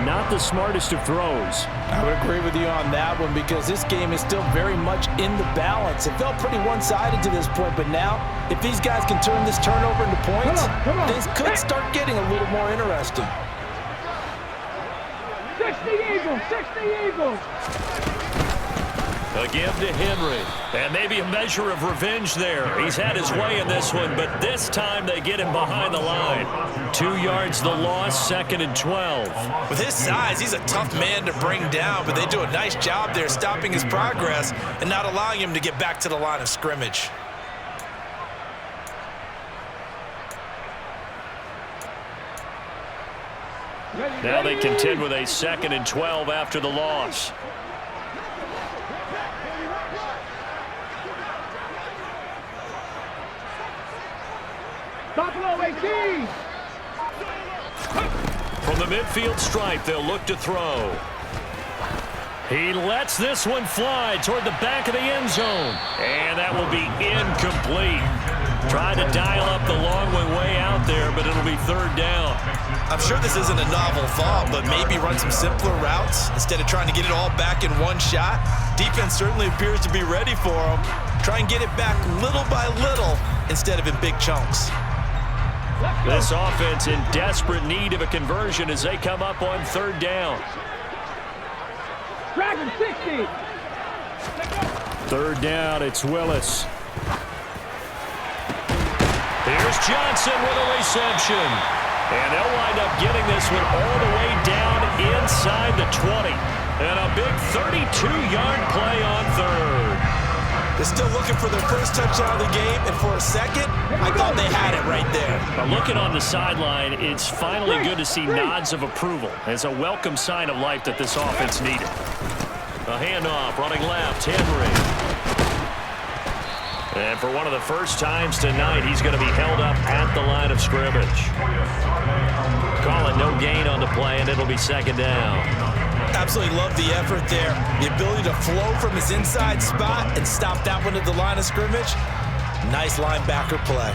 not the smartest of throws. I would agree with you on that one because this game is still very much in the balance. It felt pretty one-sided to this point, but now, if these guys can turn this turnover into points, things could start getting a little more interesting. 60 Eagles, 60 Eagles. A give to Henry. And maybe a measure of revenge there. He's had his way in this one, but this time they get him behind the line. 2 yards the loss, 2nd and 12. With his size, he's a tough man to bring down, but they do a nice job there stopping his progress and not allowing him to get back to the line of scrimmage. Now they contend with a 2nd and 12 after the loss. Buffalo 18. From the midfield stripe, they'll look to throw. He lets this one fly toward the back of the end zone. And that will be incomplete. Trying to dial up the long way out there, but it'll be 3rd down. I'm sure this isn't a novel thought, but maybe run some simpler routes instead of trying to get it all back in one shot. Defense certainly appears to be ready for him. Try and get it back little by little instead of in big chunks. This offense in desperate need of a conversion as they come up on 3rd down. Dragon 60. 3rd down, it's Willis. Here's Johnson with a reception. And they'll wind up getting this one all the way down inside the 20. And a big 32-yard play on 3rd. They're still looking for their first touchdown of the game, and for a second, I thought they had it right there. But looking on the sideline, it's finally good to see nods of approval. It's a welcome sign of life that this offense needed. A handoff, running left, Henry. And for one of the first times tonight, he's going to be held up at the line of scrimmage. Call it no gain on the play, and it'll be 2nd down. Absolutely love the effort there. The ability to flow from his inside spot and stop that one at the line of scrimmage. Nice linebacker play.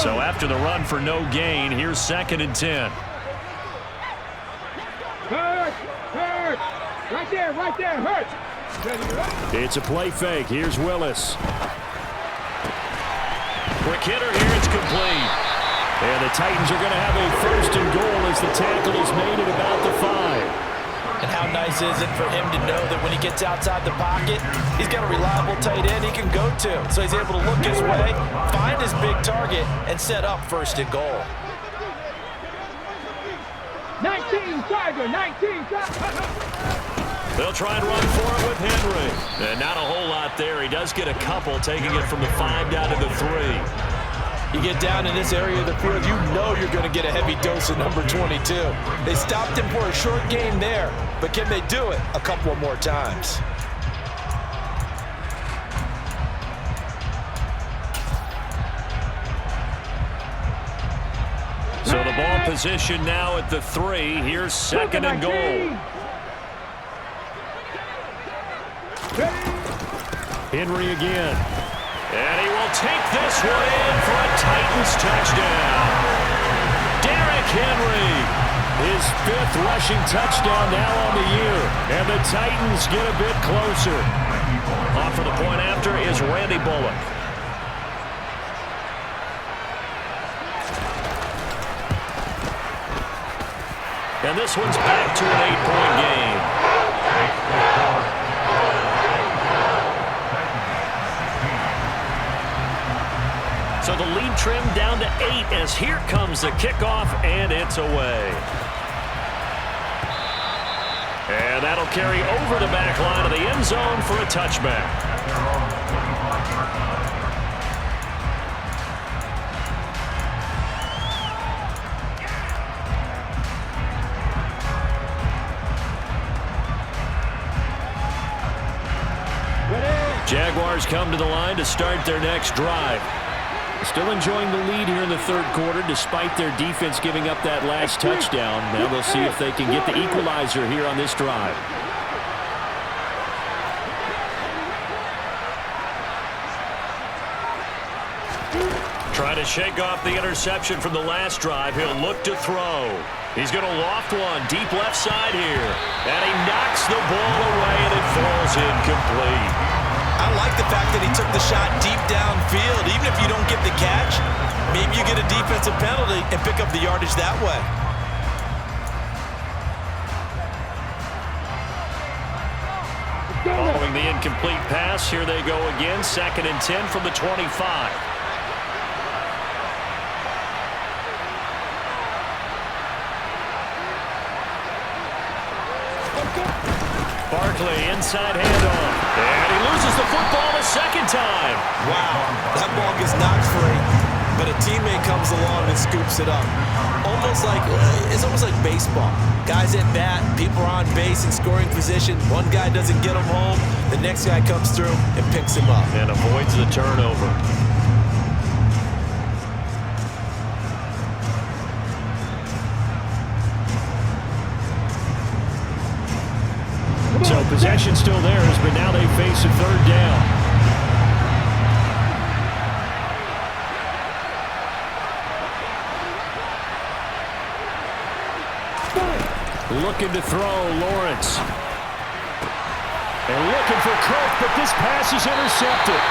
So after the run for no gain, here's 2nd and 10. Hurt. Right there, hurt. It's a play fake. Here's Willis. Quick hitter here. It's complete. And the Titans are going to have a 1st and goal as the tackle is made at about the 5. And how nice is it for him to know that when he gets outside the pocket, he's got a reliable tight end he can go to. So he's able to look his way, find his big target, and set up 1st and goal. 19 Tiger, 19 Tiger. They'll try and run for it with Henry. And not a whole lot there. He does get a couple, taking it from the 5 down to the 3. You get down in this area of the field, you know you're going to get a heavy dose of number 22. They stopped him for a short game there, but can they do it a couple more times? So the ball position now at the 3. Here's 2nd and goal. Henry again. And he will take this one in for a Titans touchdown. Derrick Henry, his 5th rushing touchdown now on the year. And the Titans get a bit closer. Off for the point after is Randy Bullock. And this one's back to an 8-point game. So the lead trimmed down to 8 as here comes the kickoff, and it's away. And that'll carry over the back line of the end zone for a touchback. Jaguars come to the line to start their next drive. Still enjoying the lead here in the 3rd quarter despite their defense giving up that last touchdown. Now they'll see if they can get the equalizer here on this drive. Trying to shake off the interception from the last drive. He'll look to throw. He's going to loft one deep left side here. And he knocks the ball away and it falls incomplete. I like the fact that he took the shot deep downfield. Even if you don't get the catch, maybe you get a defensive penalty and pick up the yardage that way. Following the incomplete pass, here they go again. 2nd and 10 from the 25. Barkley, inside handoff. And he loses the football a 2nd time. Wow, that ball gets knocked free, but a teammate comes along and scoops it up. It's almost like baseball. Guys at bat, people are on base in scoring position. One guy doesn't get him home. The next guy comes through and picks him up. And avoids the turnover. So possession still theirs, but now they face a 3rd down. Looking to throw, Lawrence. And looking for Cook, but this pass is intercepted.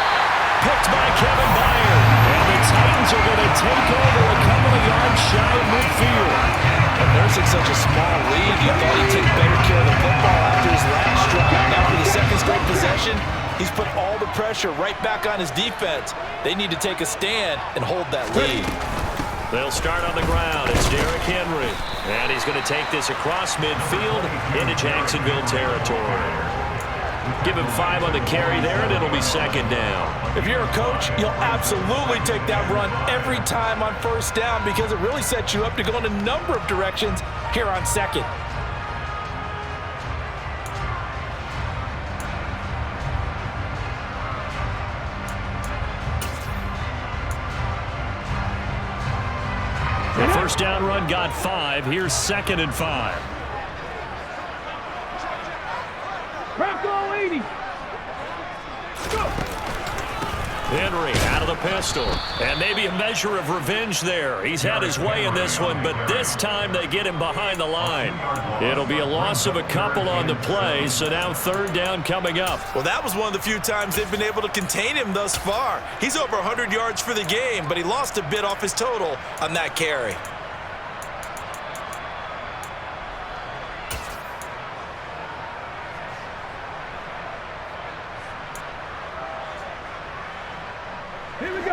Picked by Kevin Byard. And the Titans are going to take over a couple of yards shy of midfield. And nursing such a small lead, you thought he'd take better care of the football after his last drive. Now for the 2nd straight possession, he's put all the pressure right back on his defense. They need to take a stand and hold that lead. They'll start on the ground. It's Derrick Henry. And he's going to take this across midfield into Jacksonville territory. Give him 5 on the carry there, and it'll be 2nd down. If you're a coach, you'll absolutely take that run every time on 1st down because it really sets you up to go in a number of directions here on 2nd. The 1st down run got 5. Here's 2nd and 5. Henry out of the pistol. And maybe a measure of revenge there. He's had his way in this one, but this time they get him behind the line. It'll be a loss of a couple on the play, so now third down coming up. Well, that was one of the few times they've been able to contain him thus far. He's over 100 yards for the game, but he lost a bit off his total on that carry.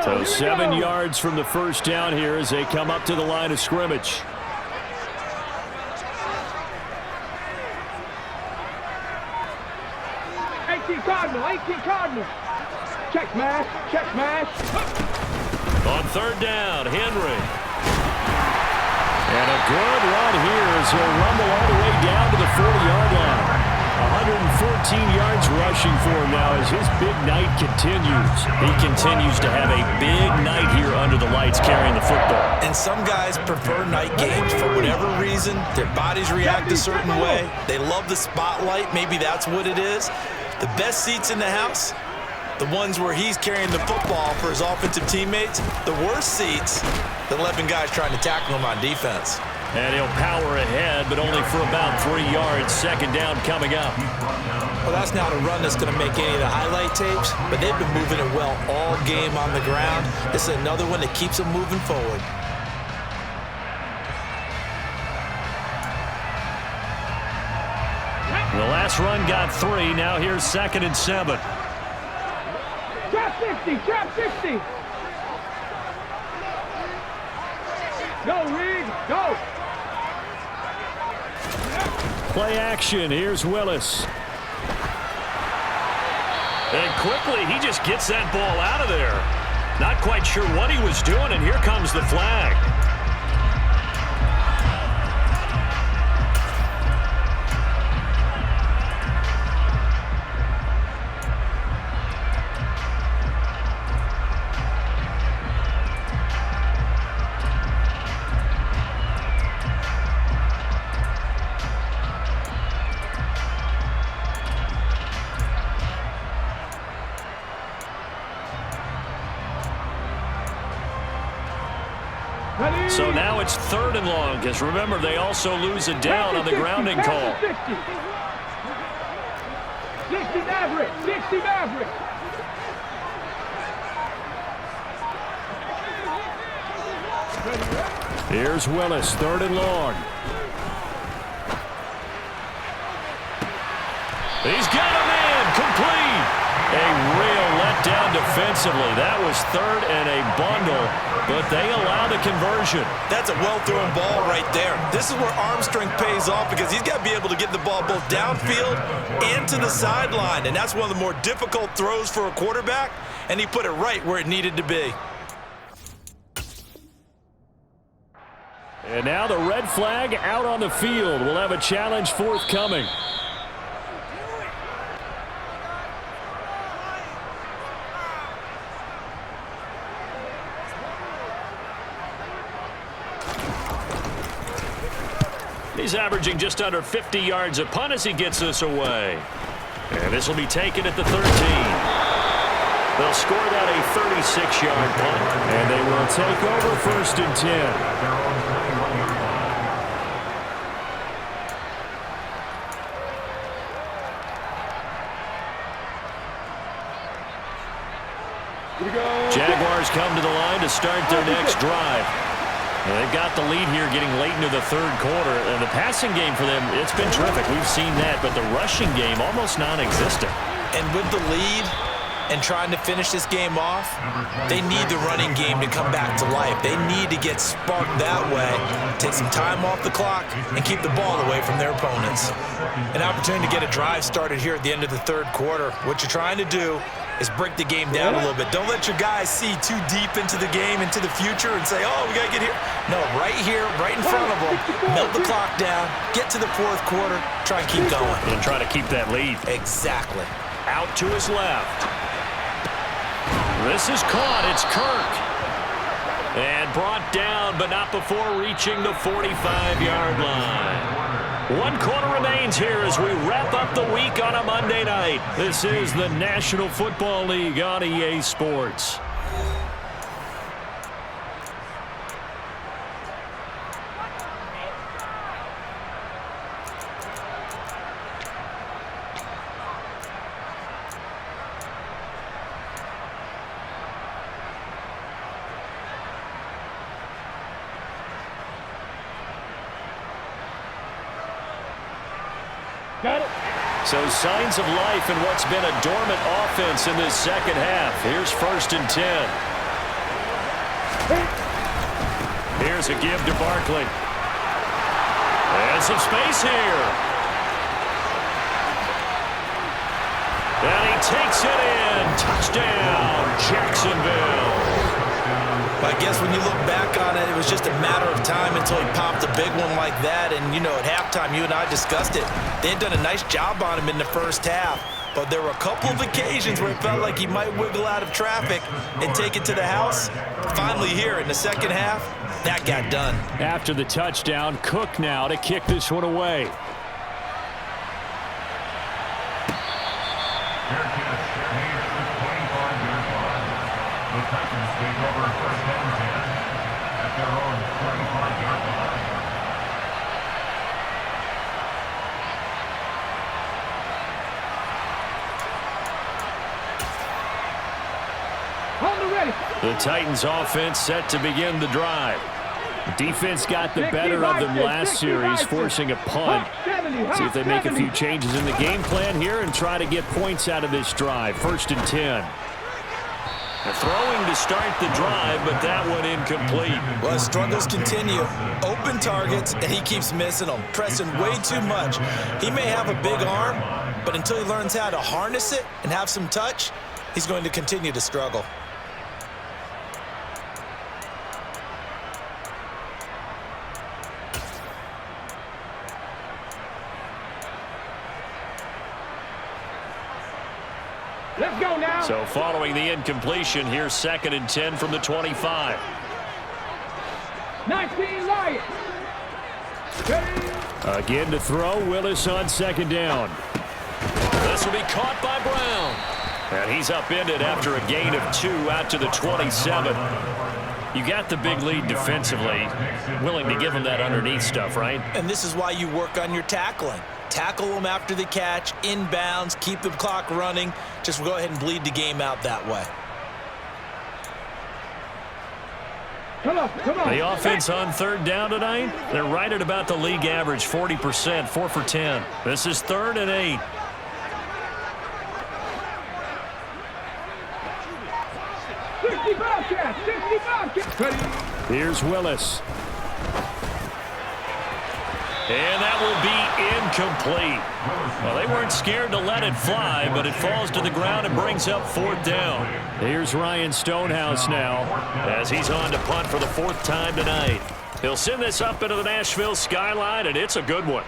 So 7 yards from the first down here as they come up to the line of scrimmage. 18 Cardinal. Check smash. On third down, Henry. And a good run here as he'll rumble all the way down to the 40-yard line. 114 yards rushing for him now as his big night continues. He continues to have a big night here under the lights carrying the football. And some guys prefer night games for whatever reason. Their bodies react a certain way. They love the spotlight. Maybe that's what it is. The best seats in the house, the ones where he's carrying the football for his offensive teammates. The worst seats, the 11 guys trying to tackle him on defense. And he'll power ahead, but only for about 3 yards. Second down coming up. Well, that's not a run that's going to make any of the highlight tapes, but they've been moving it well all game on the ground. This is another one that keeps them moving forward. The last run got 3. Now here's 2nd and 7. Trap 60. Go, Reed, go. Play action. Here's Willis. And quickly, he just gets that ball out of there. Not quite sure what he was doing, and here comes the flag. So now it's 3rd and long, because remember, they also lose a down on the grounding call. 60 Maverick. Here's Willis, 3rd and long. He's got him in, complete. A real letdown defensively. That was 3rd and a bundle, but they allow the conversion. That's a well-thrown ball right there. This is where arm strength pays off because he's got to be able to get the ball both downfield and to the sideline, and that's one of the more difficult throws for a quarterback, and he put it right where it needed to be. And now the red flag out on the field. We'll have a challenge forthcoming. He's averaging just under 50 yards a punt as he gets this away. And this will be taken at the 13. They'll score that a 36-yard punt, and they will take over 1st and 10. Jaguars come to the line to start their next drive. And they've got the lead here getting late into the 3rd quarter. And the passing game for them, it's been terrific. We've seen that, but the rushing game almost non-existent. And with the lead and trying to finish this game off, they need the running game to come back to life. They need to get sparked that way, take some time off the clock, and keep the ball away from their opponents. An opportunity to get a drive started here at the end of the 3rd quarter. What you're trying to do is break the game down a little bit. Don't let your guys see too deep into the game, into the future, and say, oh, we got to get here. No, right here, right in front of them, melt the clock down, get to the 4th quarter, try and keep going. And try to keep that lead. Exactly. Out to his left. This is caught. It's Kirk. And brought down, but not before reaching the 45-yard line. 1 quarter remains here as we wrap up the week on a Monday night. This is the National Football League on EA Sports. So signs of life in what's been a dormant offense in this second half. Here's 1st and 10. Here's a give to Barkley. And some space here. And he takes it in. Touchdown, Jacksonville. I guess when you look back on it, it was just a matter of time until he popped a big one like that. And, you know, at halftime, you and I discussed it. They had done a nice job on him in the first half. But there were a couple of occasions where it felt like he might wiggle out of traffic and take it to the house. Finally here in the second half, that got done. After the touchdown, Cook now to kick this one away. The Titans take over 1st and 10 at their own 35-yard On the ready. The Titans offense set to begin the drive. Defense got the better of them last series, forcing a punt. See if they make a few changes in the game plan here and try to get points out of this drive. 1st and 10. They're throwing to start the drive, but that one incomplete. Well, his struggles continue. Open targets, and he keeps missing them, pressing way too much. He may have a big arm, but until he learns how to harness it and have some touch, he's going to continue to struggle. Let's go now. So following the incompletion, here's 2nd and 10 from the 25. 19 Lions. Again to throw, Willis on 2nd down. This will be caught by Brown. And he's upended after a gain of 2 out to the 27. You got the big lead defensively. Willing to give him that underneath stuff, right? And this is why you work on your tackling. Tackle them after the catch, inbounds, keep the clock running. Just go ahead and bleed the game out that way. Come on. The offense on 3rd down tonight, they're right at about the league average, 40%, 4 for 10. This is 3rd and 8. Here's Willis. And that will be incomplete. Well, they weren't scared to let it fly, but it falls to the ground and brings up 4th down. Here's Ryan Stonehouse now as he's on to punt for the 4th time tonight. He'll send this up into the Nashville skyline, and it's a good one.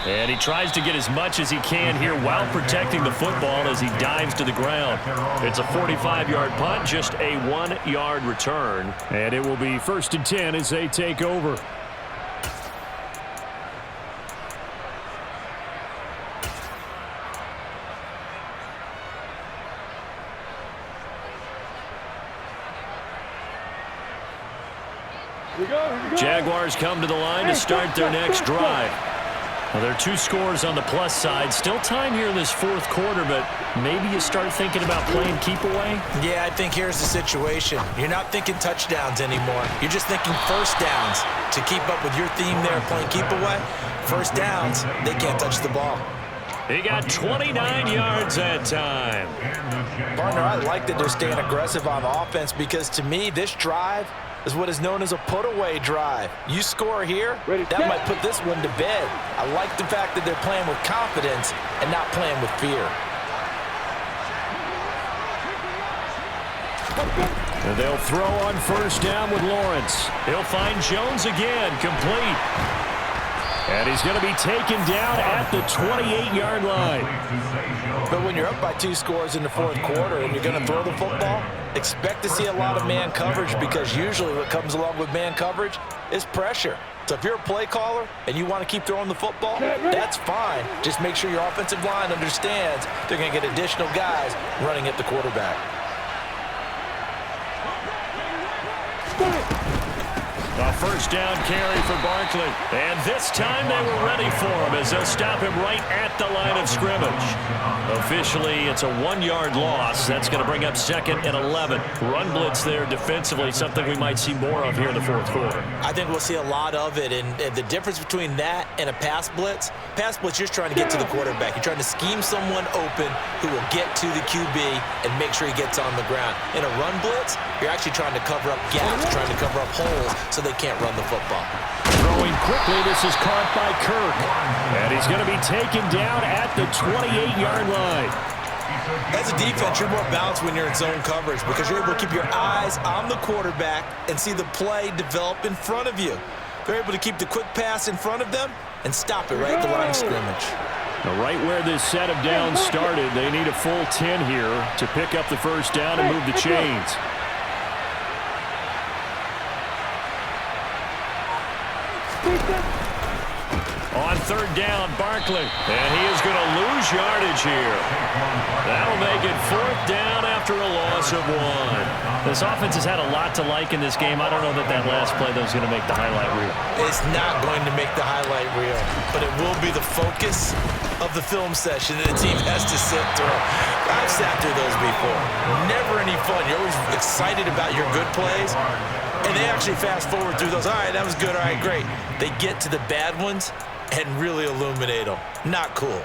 And he tries to get as much as he can here while protecting the football as he dives to the ground. It's a 45-yard punt, just a 1-yard return. And it will be 1st and 10 as they take over. Jaguars come to the line to start their next drive. Well, there are 2 scores on the plus side. Still time here in this 4th quarter, but maybe you start thinking about playing keep away? Yeah, I think here's the situation. You're not thinking touchdowns anymore. You're just thinking 1st downs. To keep up with your theme there, playing keep away, 1st downs, they can't touch the ball. He got 29 yards that time. Partner, I like that they're staying aggressive on offense because to me, this drive is what is known as a put-away drive. You score here, that might put this one to bed. I like the fact that they're playing with confidence and not playing with fear. And they'll throw on 1st down with Lawrence. He'll find Jones again, complete. And he's going to be taken down at the 28-yard line. But when you're up by 2 scores in the 4th quarter and you're going to throw the football, expect to see a lot of man coverage because usually what comes along with man coverage is pressure. So if you're a play caller and you want to keep throwing the football, that's fine. Just make sure your offensive line understands they're going to get additional guys running at the quarterback. A first down carry for Barkley. And this time they were ready for him as they'll stop him right at the line of scrimmage. Officially, it's a 1-yard loss. That's going to bring up 2nd and 11. Run blitz there defensively, something we might see more of here in the fourth quarter. I think we'll see a lot of it. And the difference between that and a pass blitz, you're just trying to get to the quarterback. You're trying to scheme someone open who will get to the QB and make sure he gets on the ground. In a run blitz, you're actually trying to cover up gaps, trying to cover up holes so they can't run the football. Throwing quickly, this is caught by Kirk. And he's going to be taken down at the 28-yard line. As a defense, you're more balanced when you're in zone coverage because you're able to keep your eyes on the quarterback and see the play develop in front of you. They're able to keep the quick pass in front of them and stop it right at the line of scrimmage. Now, right where this set of downs started, they need a full 10 here to pick up the first down and move the chains. On third down, Barkley. And he is going to lose yardage here. That'll make it 4th down after a loss of 1. This offense has had a lot to like in this game. I don't know that last play, though, is going to make the highlight reel. It's not going to make the highlight reel, but it will be the focus of the film session that the team has to sit through. I've sat through those before. Never any fun. You're always excited about your good plays, and they actually fast forward through those. All right, that was good. All right, great. They get to the bad ones and really illuminate them. Not cool.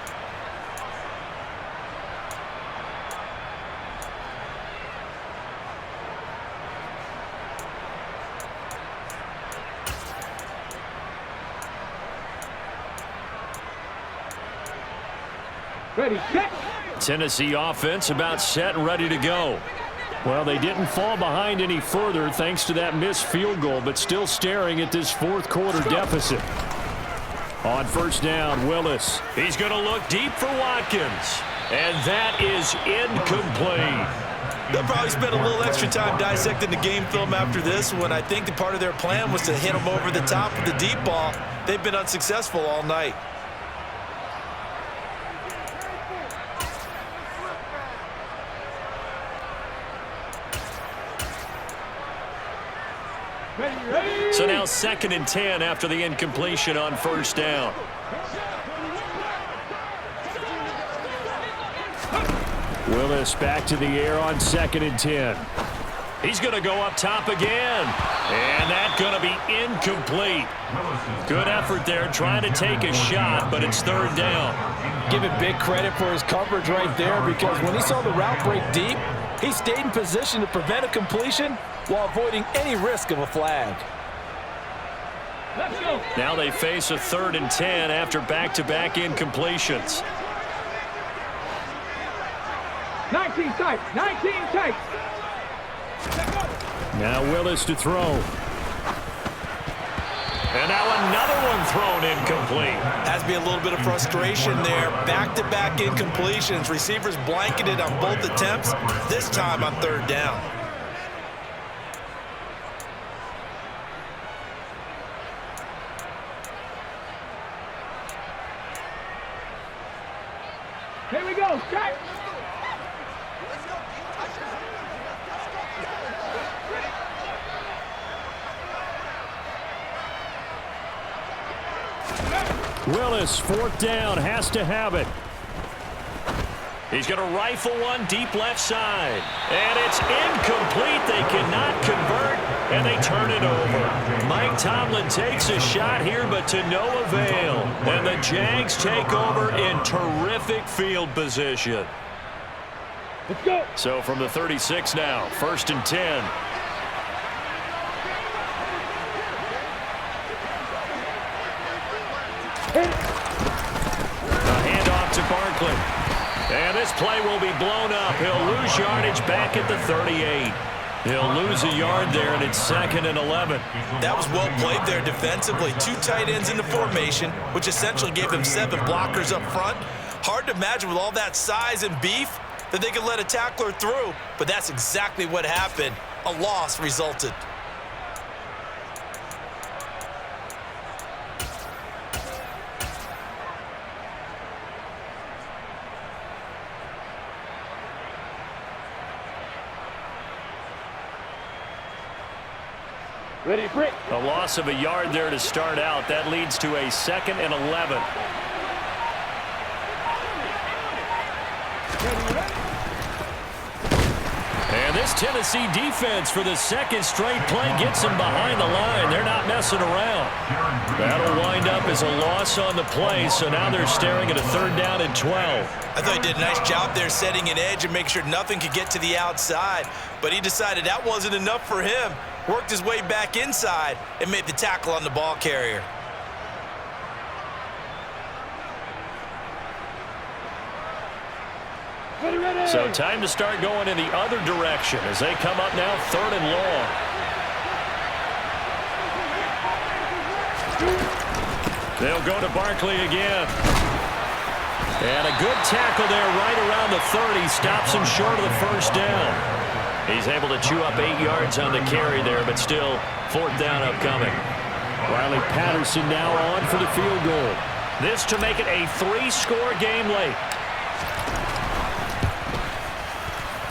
Ready, set. Tennessee offense about set and ready to go. Well, they didn't fall behind any further thanks to that missed field goal, but still staring at this fourth quarter deficit. On first down, Willis. He's going to look deep for Watkins. And that is incomplete. They'll probably spend a little extra time dissecting the game film after this one. I think that part of their plan was to hit them over the top of the deep ball. They've been unsuccessful all night. So now 2nd and 10 after the incompletion on first down. Willis back to the air on 2nd and 10. He's going to go up top again. And that's going to be incomplete. Good effort there trying to take a shot, but it's 3rd down. Give him big credit for his coverage right there because when he saw the route break deep, he stayed in position to prevent a completion while avoiding any risk of a flag. Let's go. Now they face a 3rd and 10 after back-to-back incompletions. 19 tight. 19 tight. Now Willis to throw. And now another one thrown incomplete. Has to be a little bit of frustration there. Back-to-back incompletions. Receivers blanketed on both attempts, this time on 3rd down. Here we go. Strike. Willis, 4th down, has to have it. He's going to rifle one deep left side. And it's incomplete. They cannot convert, and they turn it over. Mike Tomlin takes a shot here, but to no avail. And the Jags take over in terrific field position. Let's go. So from the 36 now, 1st and 10. A handoff to Barkley. And this play will be blown up. He'll lose yardage back at the 38. He'll lose a yard there, and it's 2nd and 11. That was well played there defensively. 2 tight ends in the formation, which essentially gave them 7 blockers up front. Hard to imagine with all that size and beef, that they could let a tackler through, but that's exactly what happened. A loss resulted. Ready, break. A loss of a yard there to start out. That leads to a 2nd and 11. And this Tennessee defense for the 2nd straight play gets them behind the line. They're not messing around. That'll wind up as a loss on the play, so now they're staring at a 3rd down and 12. I thought he did a nice job there setting an edge and make sure nothing could get to the outside, but he decided that wasn't enough for him. Worked his way back inside and made the tackle on the ball carrier. Ready, ready. So time to start going in the other direction as they come up now 3rd and long. They'll go to Barkley again. And a good tackle there right around the 30. Stops him short of the 1st down. He's able to chew up 8 yards on the carry there, but still 4th down upcoming. Riley Patterson now on for the field goal. This to make it a 3-score game late.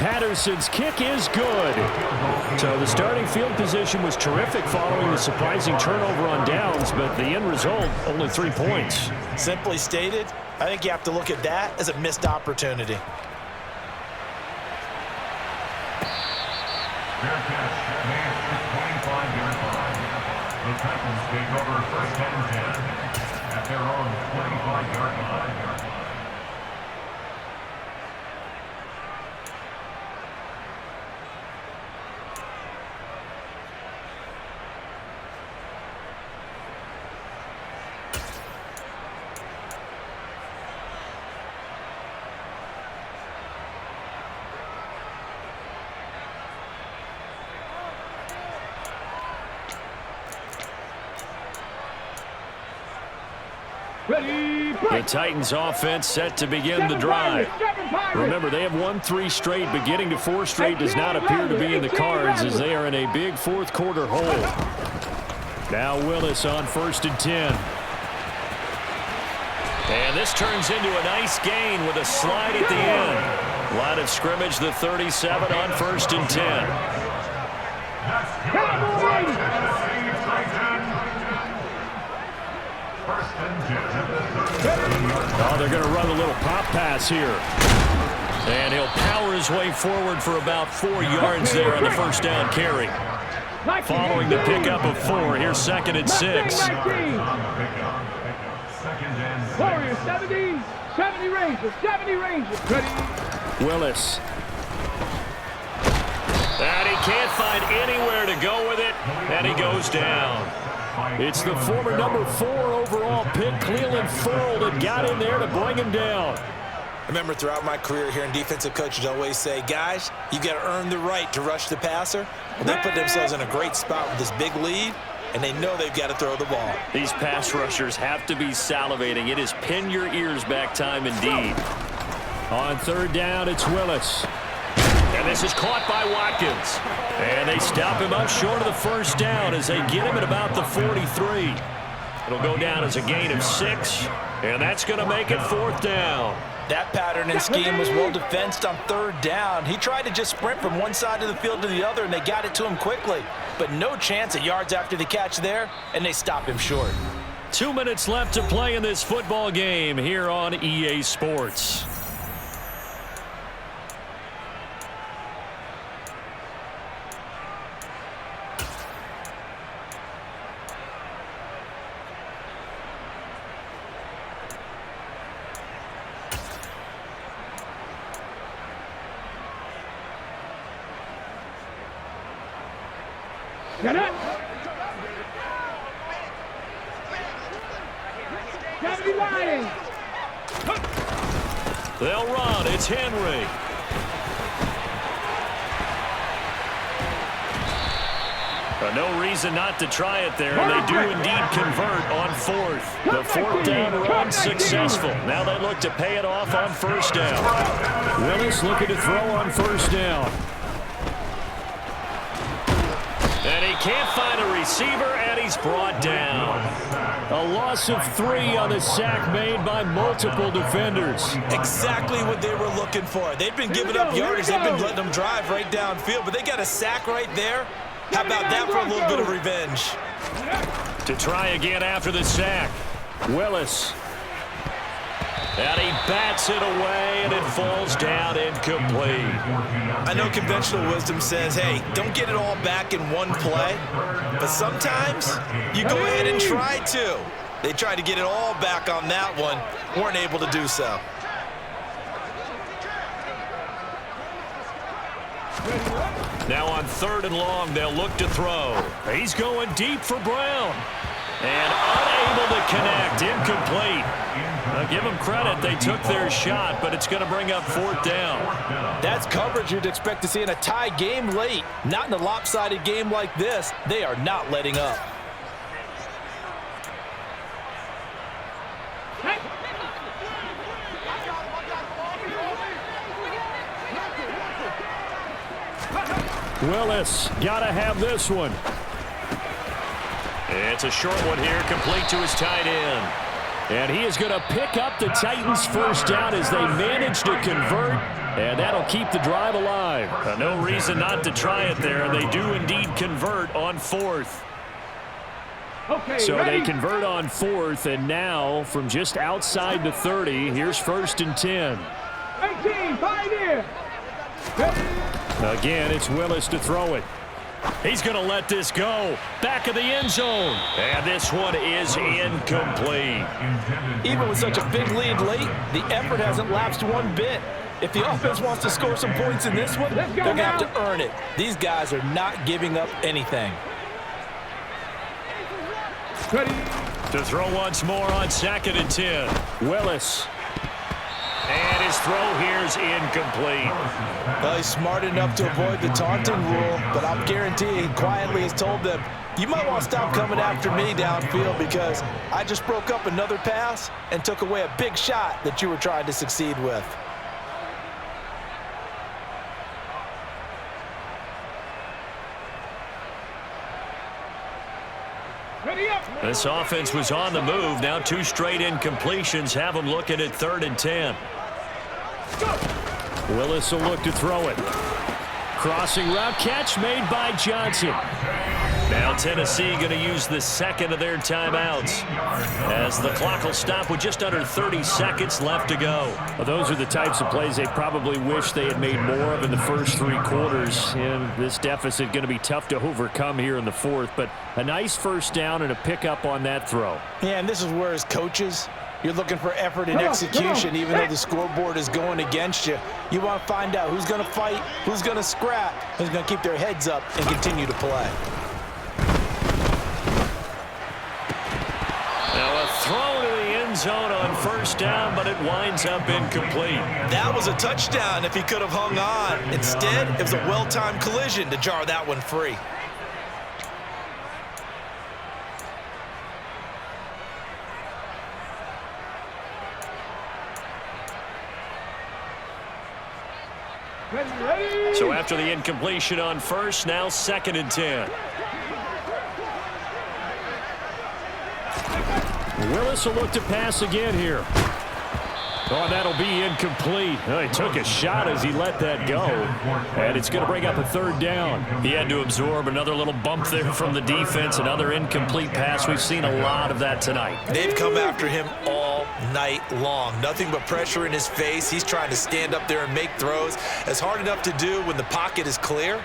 Patterson's kick is good. So the starting field position was terrific following the surprising turnover on downs, but the end result, only 3 points. Simply stated, I think you have to look at that as a missed opportunity. Fair catch. Man, it's 25-yard line. The Titans take over 1st and 10 at their own 25-yard line. Ready, The break. Titans offense set to begin the drive. Remember, they have won 3 straight, but getting to 4 straight does not appear to be in the cards as they are in a big 4th quarter hole. Now Willis on 1st and 10. And this turns into a nice gain with a slide at the end. Line of scrimmage, the 37 on 1st and 10. Oh, they're going to run a little pop pass here. And he'll power his way forward for about 4 yards there on the 1st down carry. Following the pickup of 4, here's 2nd and 6. Warriors, 70 Rangers, 70 Rangers. Ready. Willis. And he can't find anywhere to go with it, and he goes down. It's the former number 4 overall pick, Cleveland Ferrell, that got in there to bring him down. I remember throughout my career hearing defensive coaches always say, guys, you got to earn the right to rush the passer. Well, they put themselves in a great spot with this big lead, and they know they've got to throw the ball. These pass rushers have to be salivating. It is pin your ears back time indeed. On 3rd down, it's Willis. And this is caught by Watkins. And they stop him up short of the 1st down as they get him at about the 43. It'll go down as a gain of 6, and that's going to make it 4th down. That pattern and scheme was well defensed on 3rd down. He tried to just sprint from one side of the field to the other, and they got it to him quickly. But no chance at yards after the catch there, and they stop him short. 2 minutes left to play in this football game here on EA Sports. Get it. 70 Lions. They'll run. It's Henry. No reason not to try it there. They do indeed convert on fourth. The fourth down run successful. Now they look to pay it off on first down. Willis looking to throw on first down. And he can't find a receiver, and he's brought down. A loss of 3 on the sack made by multiple defenders. Exactly what they were looking for. They've been giving up yardage. They've been letting them drive right downfield, but they got a sack right there. How about that for a little bit of revenge? To try again after the sack. Willis. And he bats it away, and it falls down incomplete. I know conventional wisdom says, hey, don't get it all back in one play. But sometimes you go ahead and try to. They tried to get it all back on that one. Weren't able to do so. Now on 3rd and long, they'll look to throw. He's going deep for Brown. And unable to connect, incomplete. Now give them credit, they took their shot, but it's going to bring up 4th down. That's coverage you'd expect to see in a tie game late. Not in a lopsided game like this. They are not letting up. Willis, gotta have this one. It's a short one here, complete to his tight end. And he is going to pick up the Titans' first down as they manage to convert, and that'll keep the drive alive. No reason not to try it there. They do indeed convert on 4th. Okay, so ready? they convert on 4th, and now from just outside the 30, here's 1st and 10. 18, find in. Ready? Again, it's Willis to throw it. He's going to let this go. Back of the end zone. And this one is incomplete. Even with such a big lead late, the effort hasn't lapsed one bit. If the offense wants to score some points in this one, they're going to have to earn it. These guys are not giving up anything. Ready? To throw once more on 2nd and 10. Willis. And his throw here is incomplete. Well, he's smart enough to avoid the taunting rule, but I'm guaranteeing quietly has told them, you might want to stop coming after me downfield because I just broke up another pass and took away a big shot that you were trying to succeed with. Ready up. This offense was on the move. Now 2 straight incompletions have them looking at 3rd and 10. Willis will look to throw it. Crossing route catch made by Johnson. Now Tennessee going to use the 2nd of their timeouts as the clock will stop with just under 30 seconds left to go. Well, those are the types of plays they probably wish they had made more of in the first 3 quarters. And this deficit going to be tough to overcome here in the 4th. But a nice first down and a pickup on that throw. Yeah, and this is where as coaches, you're looking for effort and execution, even though the scoreboard is going against you. You want to find out who's going to fight, who's going to scrap, who's going to keep their heads up and continue to play. Now a throw to the end zone on first down, but it winds up incomplete. That was a touchdown if he could have hung on. Instead, it was a well-timed collision to jar that one free. Ready? So after the incompletion on first, now 2nd and 10. Willis will look to pass again here. Oh, that'll be incomplete. Oh, he took a shot as he let that go. And it's going to bring up a 3rd down. He had to absorb another little bump there from the defense. Another incomplete pass. We've seen a lot of that tonight. They've come after him all night long. Nothing but pressure in his face. He's trying to stand up there and make throws. It's hard enough to do when the pocket is clear.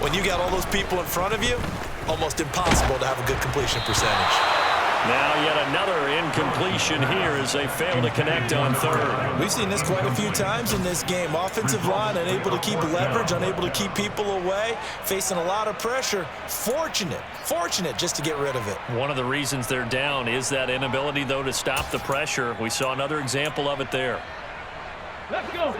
When you got all those people in front of you, almost impossible to have a good completion percentage. Now yet another incompletion here as they fail to connect on 3rd. We've seen this quite a few times in this game. Offensive line unable to keep leverage, unable to keep people away, facing a lot of pressure. Fortunate just to get rid of it. One of the reasons they're down is that inability, though, to stop the pressure. We saw another example of it there. Let's go.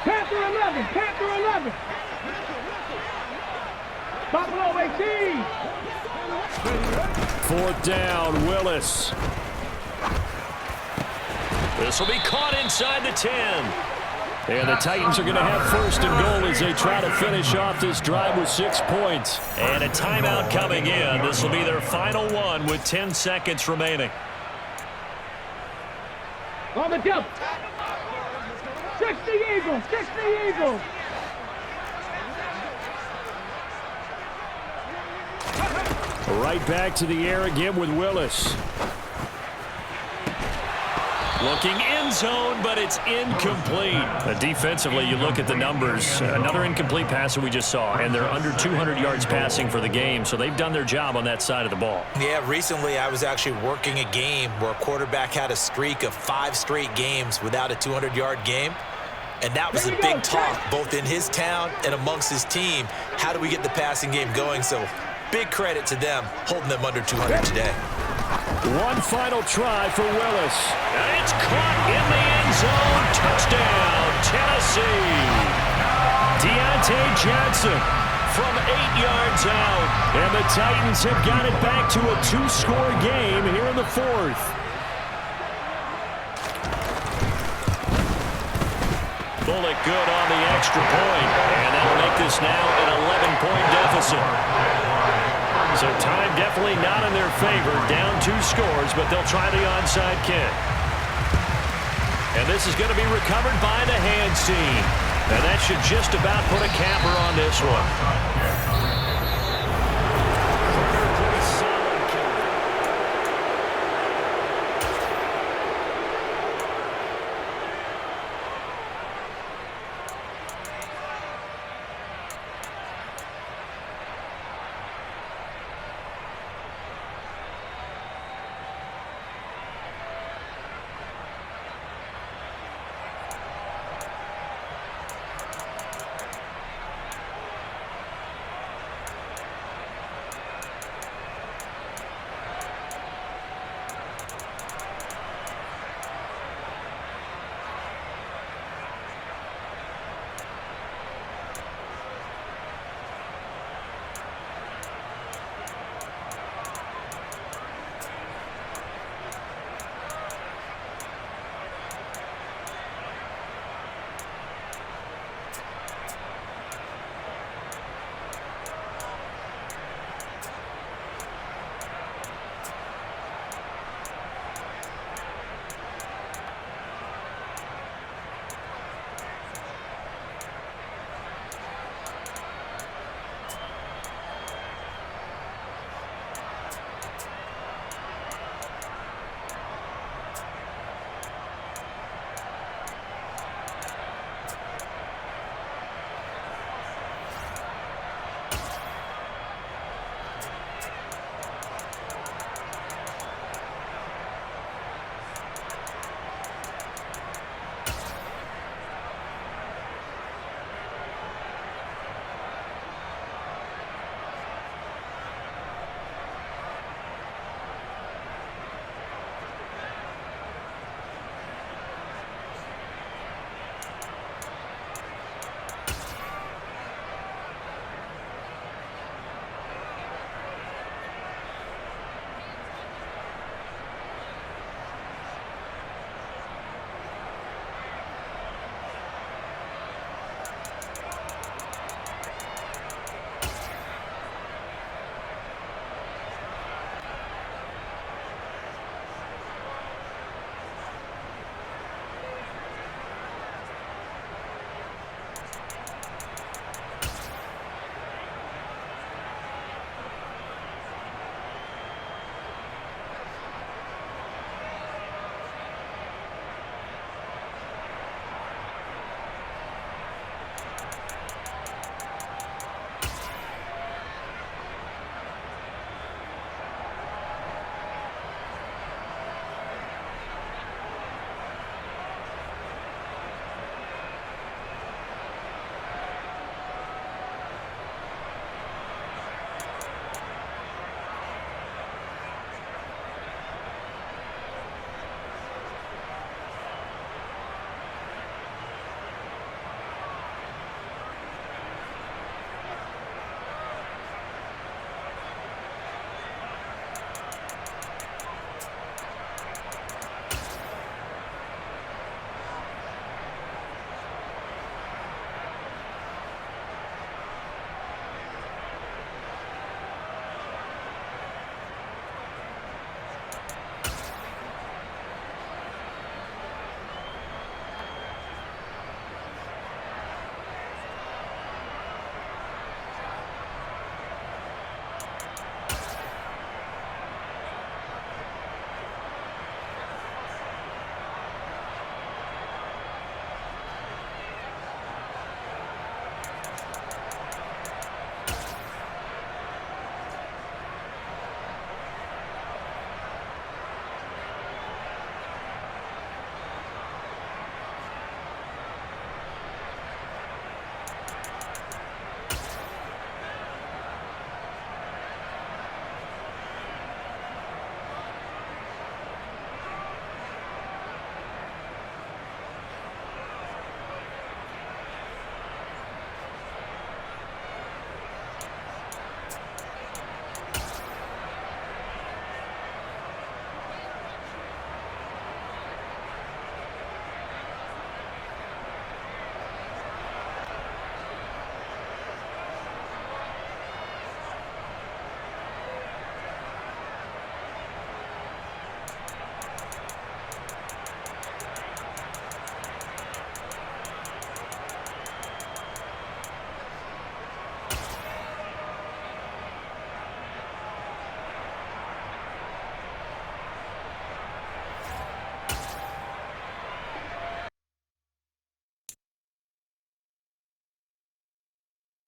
Panther 11. Panther 11. Buffalo 18. 4th down, Willis. This will be caught inside the 10. And the Titans are going to have 1st and goal as they try to finish off this drive with 6 points. And a timeout coming in. This will be their final one with 10 seconds remaining. On the jump. 60 Eagles. 60 Eagles. Right back to the air again with Willis. Looking end zone, but it's incomplete. Defensively, you look at the numbers. Another incomplete pass that we just saw, and they're under 200 yards passing for the game, so they've done their job on that side of the ball. Yeah, recently I was actually working a game where a quarterback had a streak of 5 straight games without a 200-yard game. And that was a big talk, both in his town and amongst his team. How do we get the passing game going? So big credit to them, holding them under 200 today. One final try for Willis. And it's caught in the end zone. Touchdown, Tennessee. Deontay Johnson from 8 yards out. And the Titans have got it back to a 2-score game here in the 4th. Bullock good on the extra point. And that'll make this now an 11-point deficit. So time definitely not in their favor. Down 2 scores, but they'll try the onside kick. And this is going to be recovered by the hands team. And that should just about put a capper on this one.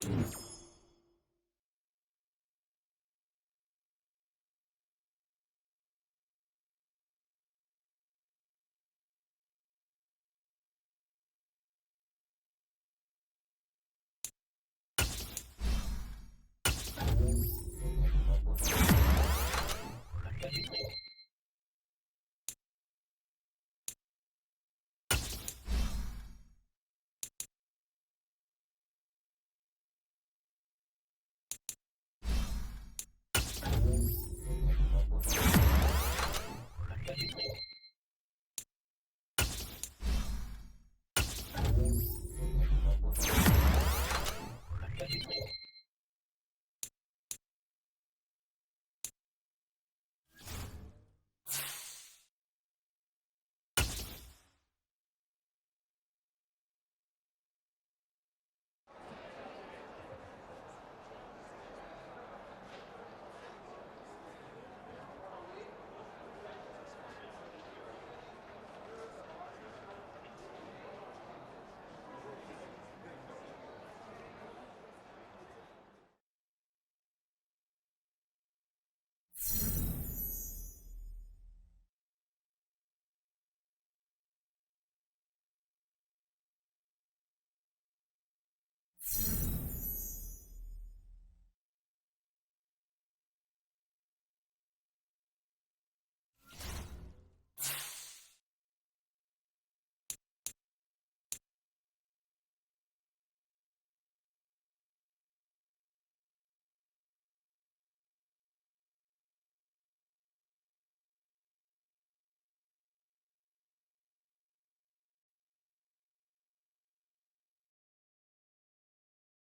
10.